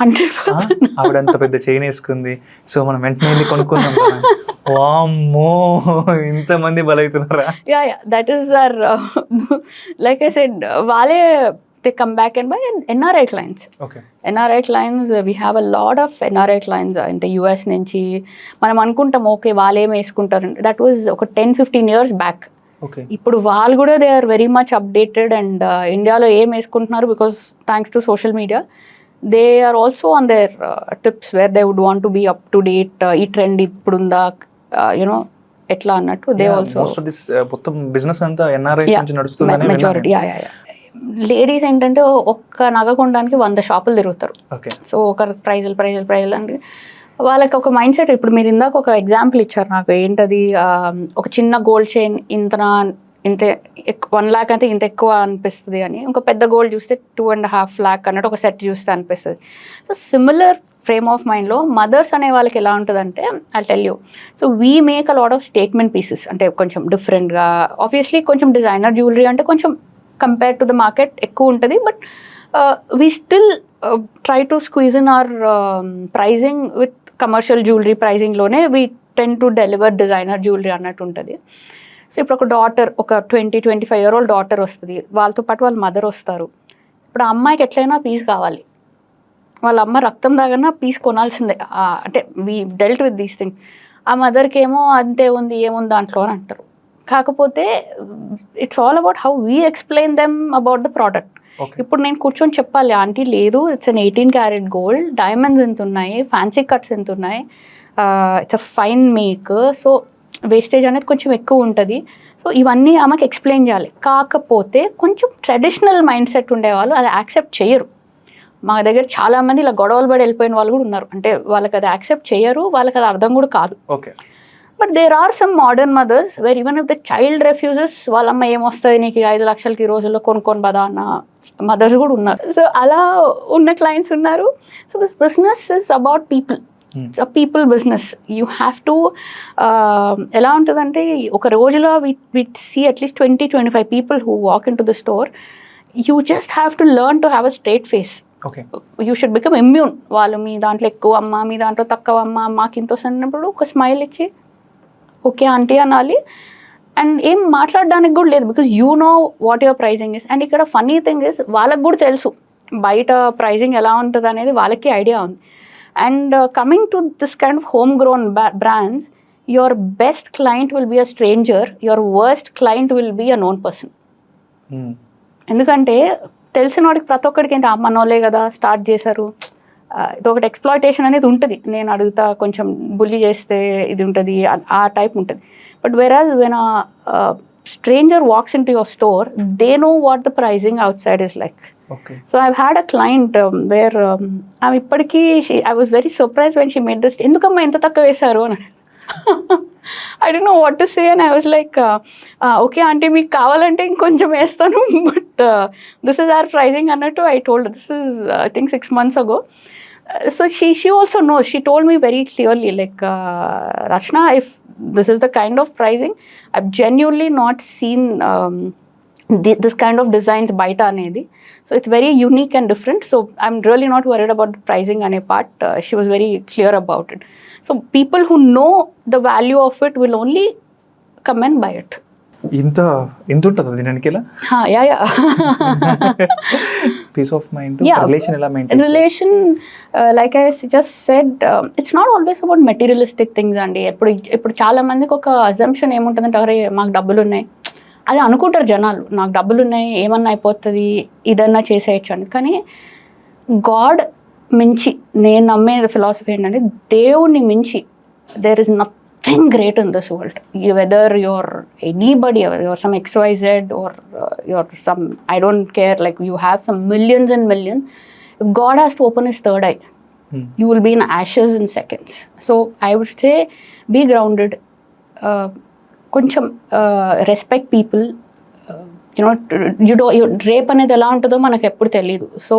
ఆవిడ అంత పెద్ద చైన్ వేసుకుంది, సో మనం వెంటనే వెళ్ళి కొనుక్కుందాం. వామ్మో, ఇంతమంది బలవుతున్నారా? Yeah that is or like I said, వాళ్ళే they come back and buy. And NRI clients. Okay. NRI clients, we have a lot of NRI clients in the US నుంచి. మనం అనుకుంటాం ఓకే వాళ్ళు ఏం వేసుకుంటారు, దట్ వాజ్ ఒక 10-15 years back. ఇప్పుడు వాళ్ళు కూడా they are very much updated and ఇండియాలో ఏం వేసుకుంటున్నారు, because thanks to social media they are also on their tips where they would want to be up to date. ఈ ట్రెండ్ ఇప్పుడుందా, you know ఎట్లా అన్నట్టు దే ఆల్సో. మొత్తం బిజినెస్ అంతా NRI నుంచి నడుస్తుంది. మెజారిటీ. లేడీస్ ఏంటంటే ఒక్క నగ కొనడానికి 100 షాపులు తిరుగుతారు. సో ఒక ప్రైజులు అంటే వాళ్ళకి ఒక మైండ్ సెట్. ఇప్పుడు మీరు ఇందాక ఒక ఎగ్జాంపుల్ ఇచ్చారు నాకు, ఏంటది ఒక చిన్న గోల్డ్ చైన్ ఇంత 1 lakh అంటే ఇంత ఎక్కువ అనిపిస్తుంది అని, ఒక పెద్ద గోల్డ్ చూస్తే 2.5 lakh అన్నట్టు ఒక సెట్ చూస్తే అనిపిస్తుంది. సో సిమిలర్ ఫ్రేమ్ ఆఫ్ మైండ్లో మదర్స్ అనే వాళ్ళకి ఎలా ఉంటుందంటే, I tell you, so we make a lot of statement pieces. అంటే కొంచెం డిఫరెంట్గా, ఆబ్వియస్లీ కొంచెం డిజైనర్ జ్యువెలరీ అంటే కొంచెం కంపేర్ టు ద మార్కెట్ ఎక్కువ ఉంటుంది, but we still try to squeeze in our pricing with commercial jewellery ప్రైజింగ్లోనే we tend to deliver designer jewellery అన్నట్టు ఉంటుంది. సో ఇప్పుడు ఒక డాటర్, ఒక 20-25 year old డాటర్ వస్తుంది, వాళ్ళతో పాటు వాళ్ళ మదర్ వస్తారు. ఇప్పుడు ఆ అమ్మాయికి ఎట్లయినా పీస్ కావాలి, వాళ్ళ అమ్మ రక్తం దాగన్నా పీస్ కొనాల్సిందే. అంటే we dealt with these thing. ఆ మదర్కి ఏమో అంతే ఉంది, ఏముంది దాంట్లో అని అంటారు. కాకపోతే it's all about how we explain them about the product. ఇప్పుడు నేను కూర్చొని చెప్పాలి, ఆంటీ లేదు, it's an 18 karat gold, diamonds ఎంత ఉన్నాయి, ఫ్యాన్సీ కట్స్ ఎంత ఉన్నాయి, it's a fine make, so wastage అనేది కొంచెం ఎక్కువ ఉంటుంది. సో ఇవన్నీ ఆమెకు ఎక్స్ప్లెయిన్ చేయాలి. కాకపోతే కొంచెం ట్రెడిషనల్ మైండ్ సెట్ ఉండేవాళ్ళు అది యాక్సెప్ట్ చేయరు. మా దగ్గర చాలామంది ఇలా గొడవలు పడి వెళ్ళిపోయిన వాళ్ళు కూడా ఉన్నారు. అంటే వాళ్ళకి అది యాక్సెప్ట్ చేయరు, వాళ్ళకి అది అర్థం కూడా కాదు. Okay. But there are some modern mothers where even if the child refuses, వాళ్ళమ్మ ఏమొస్తుంది నీకు 5 లక్షలకి ఈ రోజుల్లో కొనుక్కొని బదా అన్న మదర్స్ కూడా ఉన్నారు. సో అలా ఉన్న క్లయింట్స్ ఉన్నారు. So this business is about people. It's a people business. You have to ఎలా ఉంటుందంటే ఒక రోజులో we see at least 20-25 people who walk into the store. You just have to learn to have a straight face. Okay. You should become immune. వాళ్ళు మీ దాంట్లో ఎక్కువ అమ్మ, మీ దాంట్లో తక్కువ అమ్మ, మాకు ఇంత వస్తున్నప్పుడు ఒక స్మైల్ ఇచ్చి ఓకే ఆంటీ అనాలి. అండ్ ఏం మాట్లాడడానికి కూడా లేదు, because you know what your pricing is. And ఇక్కడ ఫన్నీ థింగ్ ఇస్ వాళ్ళకి కూడా తెలుసు బయట ప్రైజింగ్ ఎలా ఉంటుంది అనేది, వాళ్ళకి ఐడియా ఉంది. And coming to this kind of home grown brands, your best client will be a stranger, your worst client will be a known person. ఎందుకంటే తెలిసిన వాడికి ప్రతి ఒక్కడికి ఏంటి మనోలే కదా స్టార్ట్ చేశారు, ఇది ఒకటి ఎక్స్ప్లాయిటేషన్ అనేది ఉంటుంది. నేను అడుగుతా కొంచెం బుల్లి చేస్తే ఇది ఉంటుంది, ఆ టైప్ ఉంటుంది. But whereas when stranger walks into your store, they know what the pricing outside is like. So I had a client where ఆమె ఇప్పటికీ I was very surprise when she made this. ఎందుకమ్మా ఎంత తక్కువ వేశారు అని. I don't know what to say, and I was like, okay aunty మీకు కావాలంటే ఇంకొంచెం వేస్తాను, but this is our pricing అన్నట్టు I told her. This is I think 6 months ago. So she also knows. She told me very clearly, like, Rachna, if this is the kind of pricing, I've genuinely not seen this kind of designs baita anedi. So it's very unique and different. So I'm really not worried about the pricing ane part. She was very clear about it. So people who know the value of it will only come and buy it. ఇంత ఉంటుంది అది వెనకెలా? Yeah piece of mind. Relation ఎలా maintain? Relation like I just said, it's not always about materialistic things అండి. ఇప్పుడు చాలా మందికి ఒక అజంప్షన్ ఏముంటుందంటే, అరే మాకు డబ్బులు ఉన్నాయి అది అనుకుంటారు జనాలు, నాకు డబ్బులు ఉన్నాయి ఏమన్నా అయిపోతుంది ఇదన్నా చేసేయచ్చు అని. కానీ గాడ్ మించి నేను నమ్మే ఫిలాసఫీ ఏంటంటే, దేవుణ్ణి మించి there is nothing great in this world. Whether you're anybody, you're some XYZ or you're some, I don't care, like you have some millions and millions. If God has to open his third eye, you will be in ashes in seconds. So I would say be grounded, కొంచెం respect people. Rape అనేది ఎలా ఉంటుందో మనకు ఎప్పుడు తెలియదు. So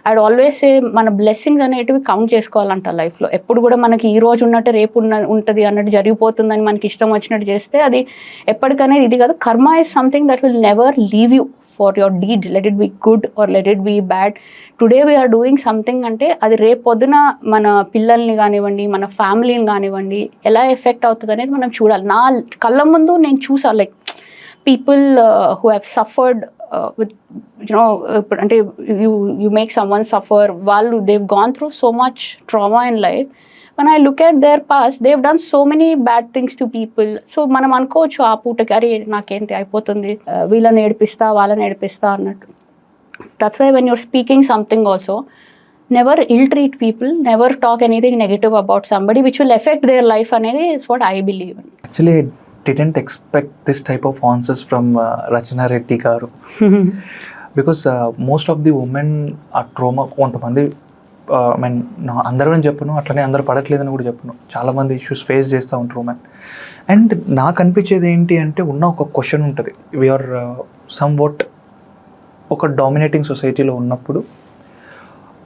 I'd always say మన blessings అనేటివి count చేసుకోవాలంట లైఫ్లో. ఎప్పుడు కూడా మనకి ఈ రోజు ఉన్నట్టు రేపు ఉంటుంది అన్నట్టు జరిగిపోతుందని మనకి ఇష్టం వచ్చినట్టు చేస్తే అది ఎప్పటికనేది ఇది కాదు. Karma is something that will never leave you for your deeds, let it be good or let it be bad. Today we're doing something అంటే అది రేపు పొద్దున మన పిల్లల్ని కానివ్వండి, మన ఫ్యామిలీని కానివ్వండి ఎలా ఎఫెక్ట్ అవుతుంది అనేది మనం చూడాలి. నా కళ్ళ ముందు నేను చూసాను, like people who have suffered with, అంటే you make someone suffer, వాళ్ళు they've gone through so much trauma in life. When I look at their past, they've done so many bad things to people. So మనం అనుకోవచ్చు ఆ పూటకి, అరే నాకేంటి అయిపోతుంది, వీళ్ళని ఏడిపిస్తా వాళ్ళని ఏడిపిస్తా అన్నట్టు. That's why when you're speaking something also, never ill treat people, never talk anything negative about somebody which will affect their life అనేది is what I believe in. Actually didn't expect this type of answers from Rachana Reddy garu, because most of the women are trauma. కొంతమంది I mean అందరూ అని చెప్పను, అట్లనే అందరూ పడట్లేదని కూడా చెప్పను, చాలామంది ఇష్యూస్ ఫేస్ చేస్తూ ఉంటారు ఉమెన్. అండ్ నాకు అనిపించేది ఏంటి అంటే, ఉన్న ఒక క్వశ్చన్ ఉంటుంది, వీఆర్ సమ్ వాట్ ఒక డామినేటింగ్ సొసైటీలో ఉన్నప్పుడు,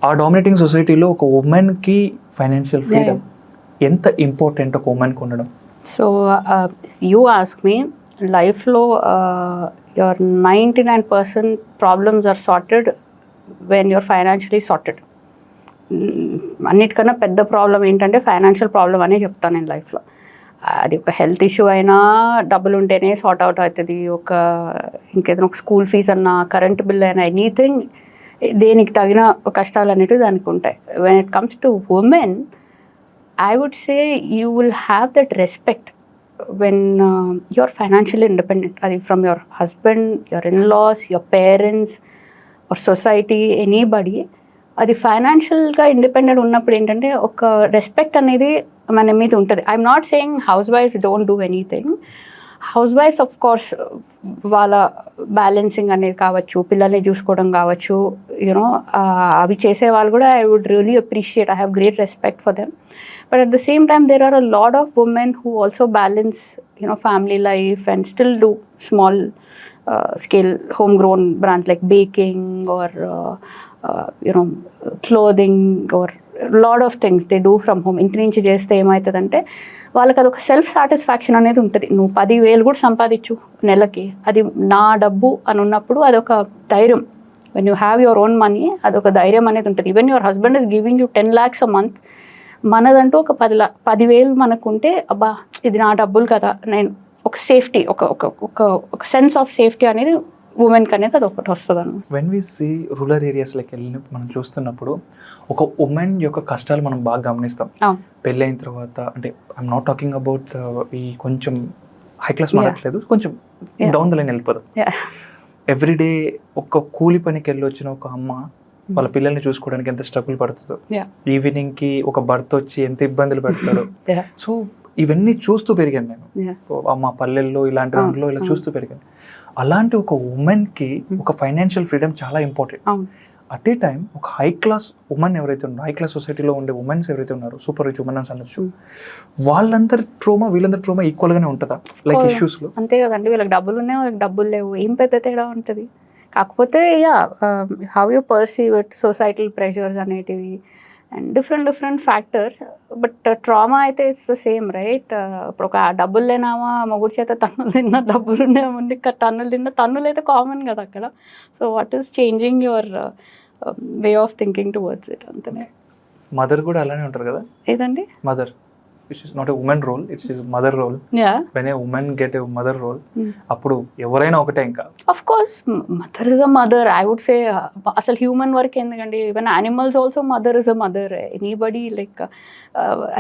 ఆ డామినేటింగ్ సొసైటీలో ఒక ఉమెన్కి ఫైనాన్షియల్ ఫ్రీడమ్ ఎంత ఇంపార్టెంట్ ఒక ఉమెన్కి ఉండడం. So you ask me, లైఫ్లో your 99% problems are sorted when you're financially sorted. అన్నిటికన్నా పెద్ద ప్రాబ్లం ఏంటంటే ఫైనాన్షియల్ ప్రాబ్లం అనే చెప్తాను నేను లైఫ్లో. అది ఒక హెల్త్ ఇష్యూ అయినా డబ్బులు ఉంటేనే సార్ట్ అవుట్ అవుతుంది, ఇంకేదైనా ఒక స్కూల్ ఫీజ్ అన్నా, కరెంట్ బిల్ అయినా, ఎనీథింగ్ దేనికి తగిన కష్టాలు అనేవి దానికి ఉంటాయి. When it comes to women, I would say you will have that respect when you're financially independent. Adi from your husband, your in-laws, your parents, or society, anybody. Adi financial ga independent ఉన్నప్పుడు ఏంటంటే ఒక respect అనేది మన మీద ఉంటుంది. I'm not saying housewife don't do anything. హౌస్ వైఫ్స్ of course వాళ్ళ బ్యాలెన్సింగ్ అనేది కావచ్చు, పిల్లల్ని చూసుకోవడం కావచ్చు, యూనో అవి చేసే వాళ్ళు కూడా I would really appreciate. I have great respect for them. But at the same time there are a lot of women who also balance family life and still do small scale homegrown brands like baking or clothing or lot of things they do from home. ఇంటి నుంచి చేస్తే ఏమవుతుందంటే వాళ్ళకి అదొక self satisfaction అనేది ఉంటుంది. నువ్వు 10,000 కూడా సంపాదించు నెలకి, అది నా డబ్బు అని ఉన్నప్పుడు అదొక ధైర్యం. When you have your own money అదొక ధైర్యం అనేది ఉంటుంది. Even your husband is giving you 10 lakhs a month, మనదంటూ ఒక 10,000 మనకుంటే అబ్బా ఇది నా డబ్బులు కదా, నేను ఒక సేఫ్టీ, ఒక సెన్స్ ఆఫ్ సేఫ్టీ అనేది ఉమెన్కి అనేది అది ఒకటి వస్తుంది అన్నమాట. వెన్ వి సీ రూరల్ ఏరియాస్లోకి వెళ్ళి మనం చూస్తున్నప్పుడు ఒక ఉమెన్ యొక్క కష్టాలు మనం బాగా గమనిస్తాం. పెళ్ళి అయిన తర్వాత, అంటే ఐఎమ్ నాట్ టాకింగ్ అబౌట్ ఈ కొంచెం హై క్లాస్ మాట్లాడలేదు, కొంచెం డౌన్ ద లైన్ వెళ్ళిపోదాం. ఎవ్రీడే ఒక కూలి పనికి వెళ్ళి వచ్చిన ఒక అమ్మ వాళ్ళ పిల్లల్ని చూసుకోవడానికి ఎంత స్ట్రగుల్ పడుతుందో, ఈవినింగ్కి ఒక భర్త వచ్చి ఎంత ఇబ్బందులు పెడతాడో. సో ఇవన్నీ చూస్తూ పెరిగాను నేను మా పల్లెల్లో, ఇలాంటి దాంట్లో ఇలా చూస్తూ పెరిగాను. అలాంటి ఒక ఉమెన్కి ఒక ఫైనాన్షియల్ ఫ్రీడమ్ చాలా ఇంపార్టెంట్. అట్ ఏ టైం ఒక హై క్లాస్ ఉమెన్ ఎవరైతే ఉన్నారో, హై క్లాస్ సొసైటీలో ఉండే ఉమెన్స్ ఎవరైతే ఉన్నారో, సూపర్ రిచ్ ఉమెన్ అని అనొచ్చు, వీళ్ళందరి ట్రోమా ఈక్వల్గానే ఉంటుందా లైక్ ఇష్యూస్లో? అంతే కదండి, వీళ్ళకి డబ్బులు ఉన్నాయి, వాళ్ళకి డబ్బులు లేవు, ఏం పెద్ద తేడా ఉంటుంది. కాకపోతే how you perceive it, societal pressures అనేటివి and different factors. But trauma అయితే ఇట్స్ ద సేమ్ రైట్. ఇప్పుడు ఒక డబ్బులు లేనామా మొగుడు చేత తన్నులు తిన్నా, డబ్బులు ఉండేముంది తన్నులు తిన్నా, తన్నులు అయితే కామన్ కదా అక్కడ. So what is changing your way of thinking towards it అంతనే. మదర్ కూడా అలానే ఉంటారు కదా ఏదండి, mother which is not a woman role, it's a mother role. When a woman get a mother role, appudu evaraina okate inka. Of course, mother is a mother. I would say asal human work endukandi, even animals also mother is a mother. Anybody like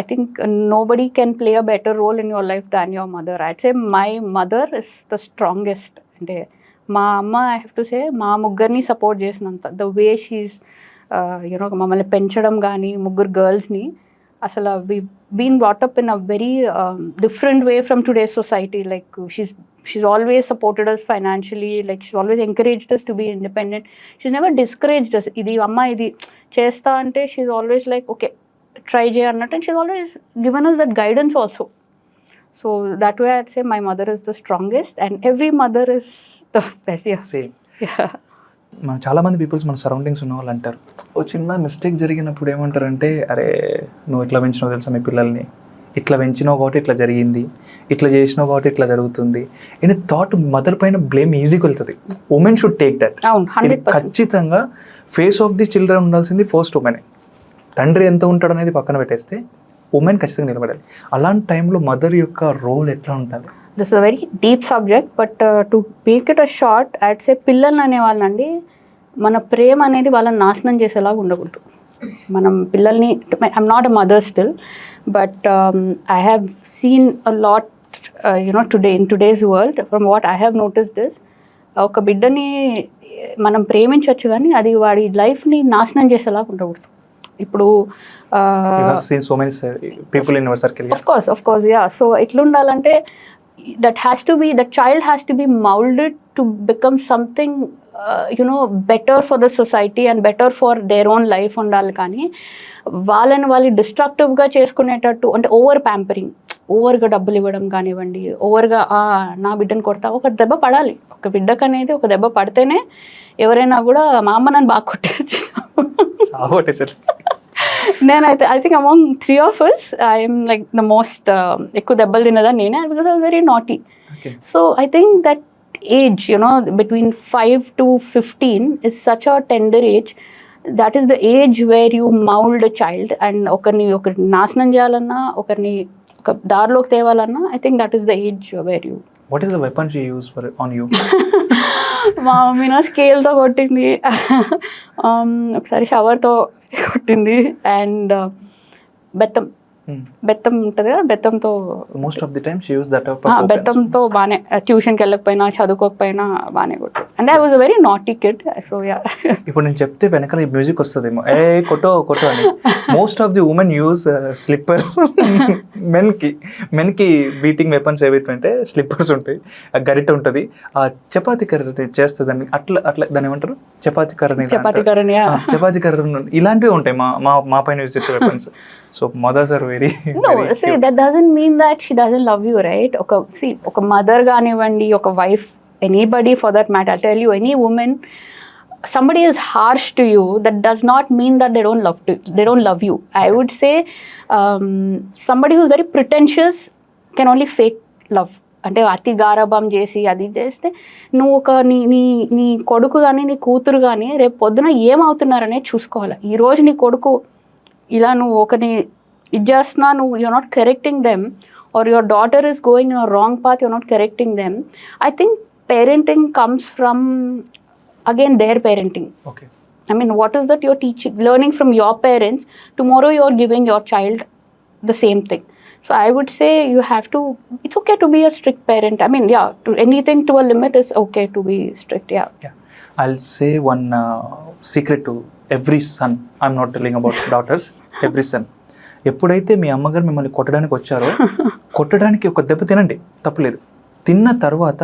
I think nobody can play a better role in your life than your mother. I'd say my mother is the strongest. Ante ma amma, I have to say, ma muggarni support chesinanta, the way she's మమ్మల్ని పెంచడం కానీ, ముగ్గురు గర్ల్స్ని అసలు we been brought up in a very different way from today's society. Like she's always supported us financially, like she's always encouraged us to be independent. She's never discouraged us. ఇది అమ్మ ఇది చేస్తా అంటే she's always like okay try చేయ అన్నట్టు, and she's always given us that guidance also. So that way I'd say my mother is the strongest and every mother is the best. Same. మన చాలామంది peoples మన surroundings ఉన్న వాళ్ళు అంటారు, ఓ చిన్న mistake జరిగినప్పుడు ఏమంటారంటే, అరే నువ్వు ఇట్లా పెంచినావు తెలుసా మీ పిల్లల్ని, ఇట్లా పెంచినావు కాబట్టి ఇట్లా జరిగింది, ఇట్లా చేసినావు కాబట్టి ఇట్లా జరుగుతుంది అని థాట్ మదర్ పైన బ్లేమ్ ఈజీగా వెళ్తుంది. Women should take that. ఖచ్చితంగా ఫేస్ ఆఫ్ ది చిల్డ్రన్ ఉండాల్సింది ఫస్ట్ ఉమెనే. తండ్రి ఎంత ఉంటాడు అనేది పక్కన పెట్టేస్తే ఉమెన్ ఖచ్చితంగా నిలబడాలి. అలాంటి టైంలో మదర్ యొక్క రోల్ ఎట్లా ఉంటుంది? This is a very deep subject, but to make it a short I'd సే పిల్లల్ని అనేవాళ్ళండి మన ప్రేమ అనేది వాళ్ళని నాశనం చేసేలాగా ఉండకూడదు. మనం పిల్లల్ని, I'm not a mother still, but I have seen a lot today in today's world. From what I have notice this, ఒక బిడ్డని మనం ప్రేమించవచ్చు కానీ అది వాడి లైఫ్ని నాశనం చేసేలాగా ఉండకూడదు. ఇప్పుడు of course yeah. So ఎట్లా ఉండాలంటే that child has to be molded to become something better for the society and better for their own life ఉండాలి. కానీ వాళ్ళు డిస్ట్రక్టివ్గా చేసుకునేటట్టు, అంటే ఓవర్ ప్యాంపరింగ్, ఓవర్గా డబ్బులు ఇవ్వడం కానివ్వండి, ఓవర్గా నా బిడ్డను కొడతా, ఒక దెబ్బ పడాలి. ఒక బిడ్డకు అనేది ఒక దెబ్బ పడితేనే ఎవరైనా కూడా మా అమ్మ నన్ను బాగా కొట్టేసారు. నేనైతే I think among 3 of us I'm like the most ఎక్కువ దెబ్బలు తిన్నదా నేనే, because I was very naughty. So I think that age between 5 to 15 is such a tender age. That is the age where you mold a child. And ఒకరిని నాశనం చేయాలన్నా, ఒకరిని ఒక దారిలోకి తేవాలన్నా, I think that is the age where you... What is the weapon she used on you? మా mummy నా స్కేల్తో కొట్టింది, ఒకసారి షవర్తో కొట్టింది, అండ్ బెత్తం బెత్తం ఉంటుంది కదా, బెత్తంతో most of the times use that బెత్తంతో బాగానే ట్యూషన్కి వెళ్ళకపోయినా చదువుకోకపోయినా బాగానే కొట్టు. అంటే I was a very naughty kid. So yeah, ఇప్పుడు నేను చెప్తే వెనకాల ఈ మ్యూజిక్ వస్తుందేమో, ఏ కొట్టో కొట్టో అని. Most of the women use slipper. మెన్కి బీటింగ్ వెపన్స్ ఏవైతే స్లిప్పర్స్ ఉంటాయి, గరిట ఉంటుంది, ఆ చపాతీ కర్ర చేస్తుంది అట్లా అట్లా దాన్ని ఏమంటారు, చపాతీ కర్రని, చపాతీ కర్ర ఇలాంటివి ఉంటాయి మా పైన యూజ్ చేసే weapons. So mothers are very that doesn't mean that she doesn't love you, right? ఒక మదర్ కానివ్వండి, ఒక wife, anybody for that matter, I'll tell you, any woman, somebody is harsh to you, that does not mean that they don't love you. I would say somebody who's very pretentious can only fake love. అంటే అతి గారాబం చేసి అది చేస్తే నువ్వు ఒక నీ కొడుకు కానీ నీ కూతురు కానీ రేపు పొద్దున ఏమవుతున్నారనేది చూసుకోవాలి. ఈరోజు నీ కొడుకు ఇలా నువ్వు ఒకని ఇది చేస్తున్నా, నువ్వు you're not correcting them, or your daughter is going in a wrong path, you're not correcting them. I think parenting comes from, again, their parenting. Okay. I mean, what is that you're teaching, learning from your parents? Tomorrow you're giving your child the same thing. So I would say you have to, it's okay to be a strict parent. I mean, yeah, to anything to a limit is okay to be strict, yeah. I'll say one secret to every son. I'm not telling about daughters, every son. ఎప్పుడైతే మీ అమ్మగారు మిమ్మల్ని కొట్టడానికి వచ్చారో, కొట్టడానికి ఒక దెబ్బ తినండి, తప్పలేదు. తిన్న తర్వాత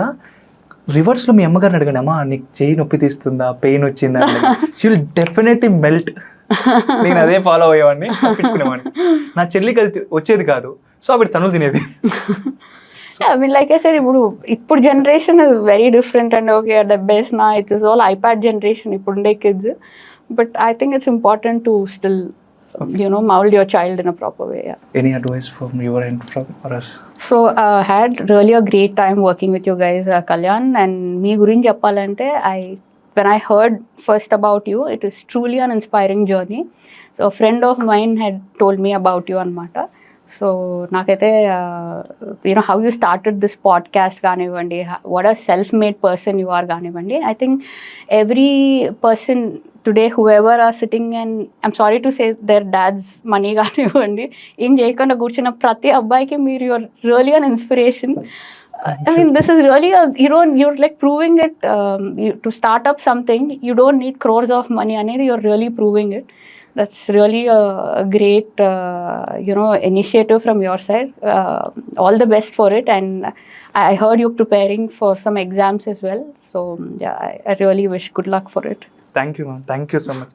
రివర్స్లో మీ అమ్మగారిని అడగండి, అమ్మా నీకు చెయ్యి నొప్పి తీస్తుందా, పెయిన్ వచ్చిందా, షీ విల్ డెఫినెట్లీ మెల్ట్. నేను అదే ఫాలో అయ్యేవాడిని, తప్పించుకునేవాడిని. నా చెల్లికి అది వచ్చేది కాదు, సో అవి తనులు తినేది. I mean, like I said, ఇప్పుడు generation is very different and okay డెబ్బేసిన it is all iPad generation ఇప్పుడుండే kids. But I think it's important to still mold your child in a proper way. Yeah. Any advice from your end from us? So had really a great time working with you guys, Kalyan. And me gurinchi cheppalante, when I heard first about you, it is truly an inspiring journey. So a friend of mine had told me about you anamata. So nakaite how you started this podcast ganivandi, what a self-made person you are ganivandi. I think every person today, whoever are sitting, and I'm sorry to say, their dad's money ganivandi, ఏం చేయకుండా కూర్చున్న ప్రతి అబ్బాయికి మీరు you're really an inspiration. I mean, this is really you're like proving it. To start up something, you don't need crores of money అనేది, you're really proving it. That's really a great initiative from your side. All the best for it. And I heard you're preparing for some exams as well, so yeah, I really wish good luck for it. Thank you, ma'am. Thank you so much.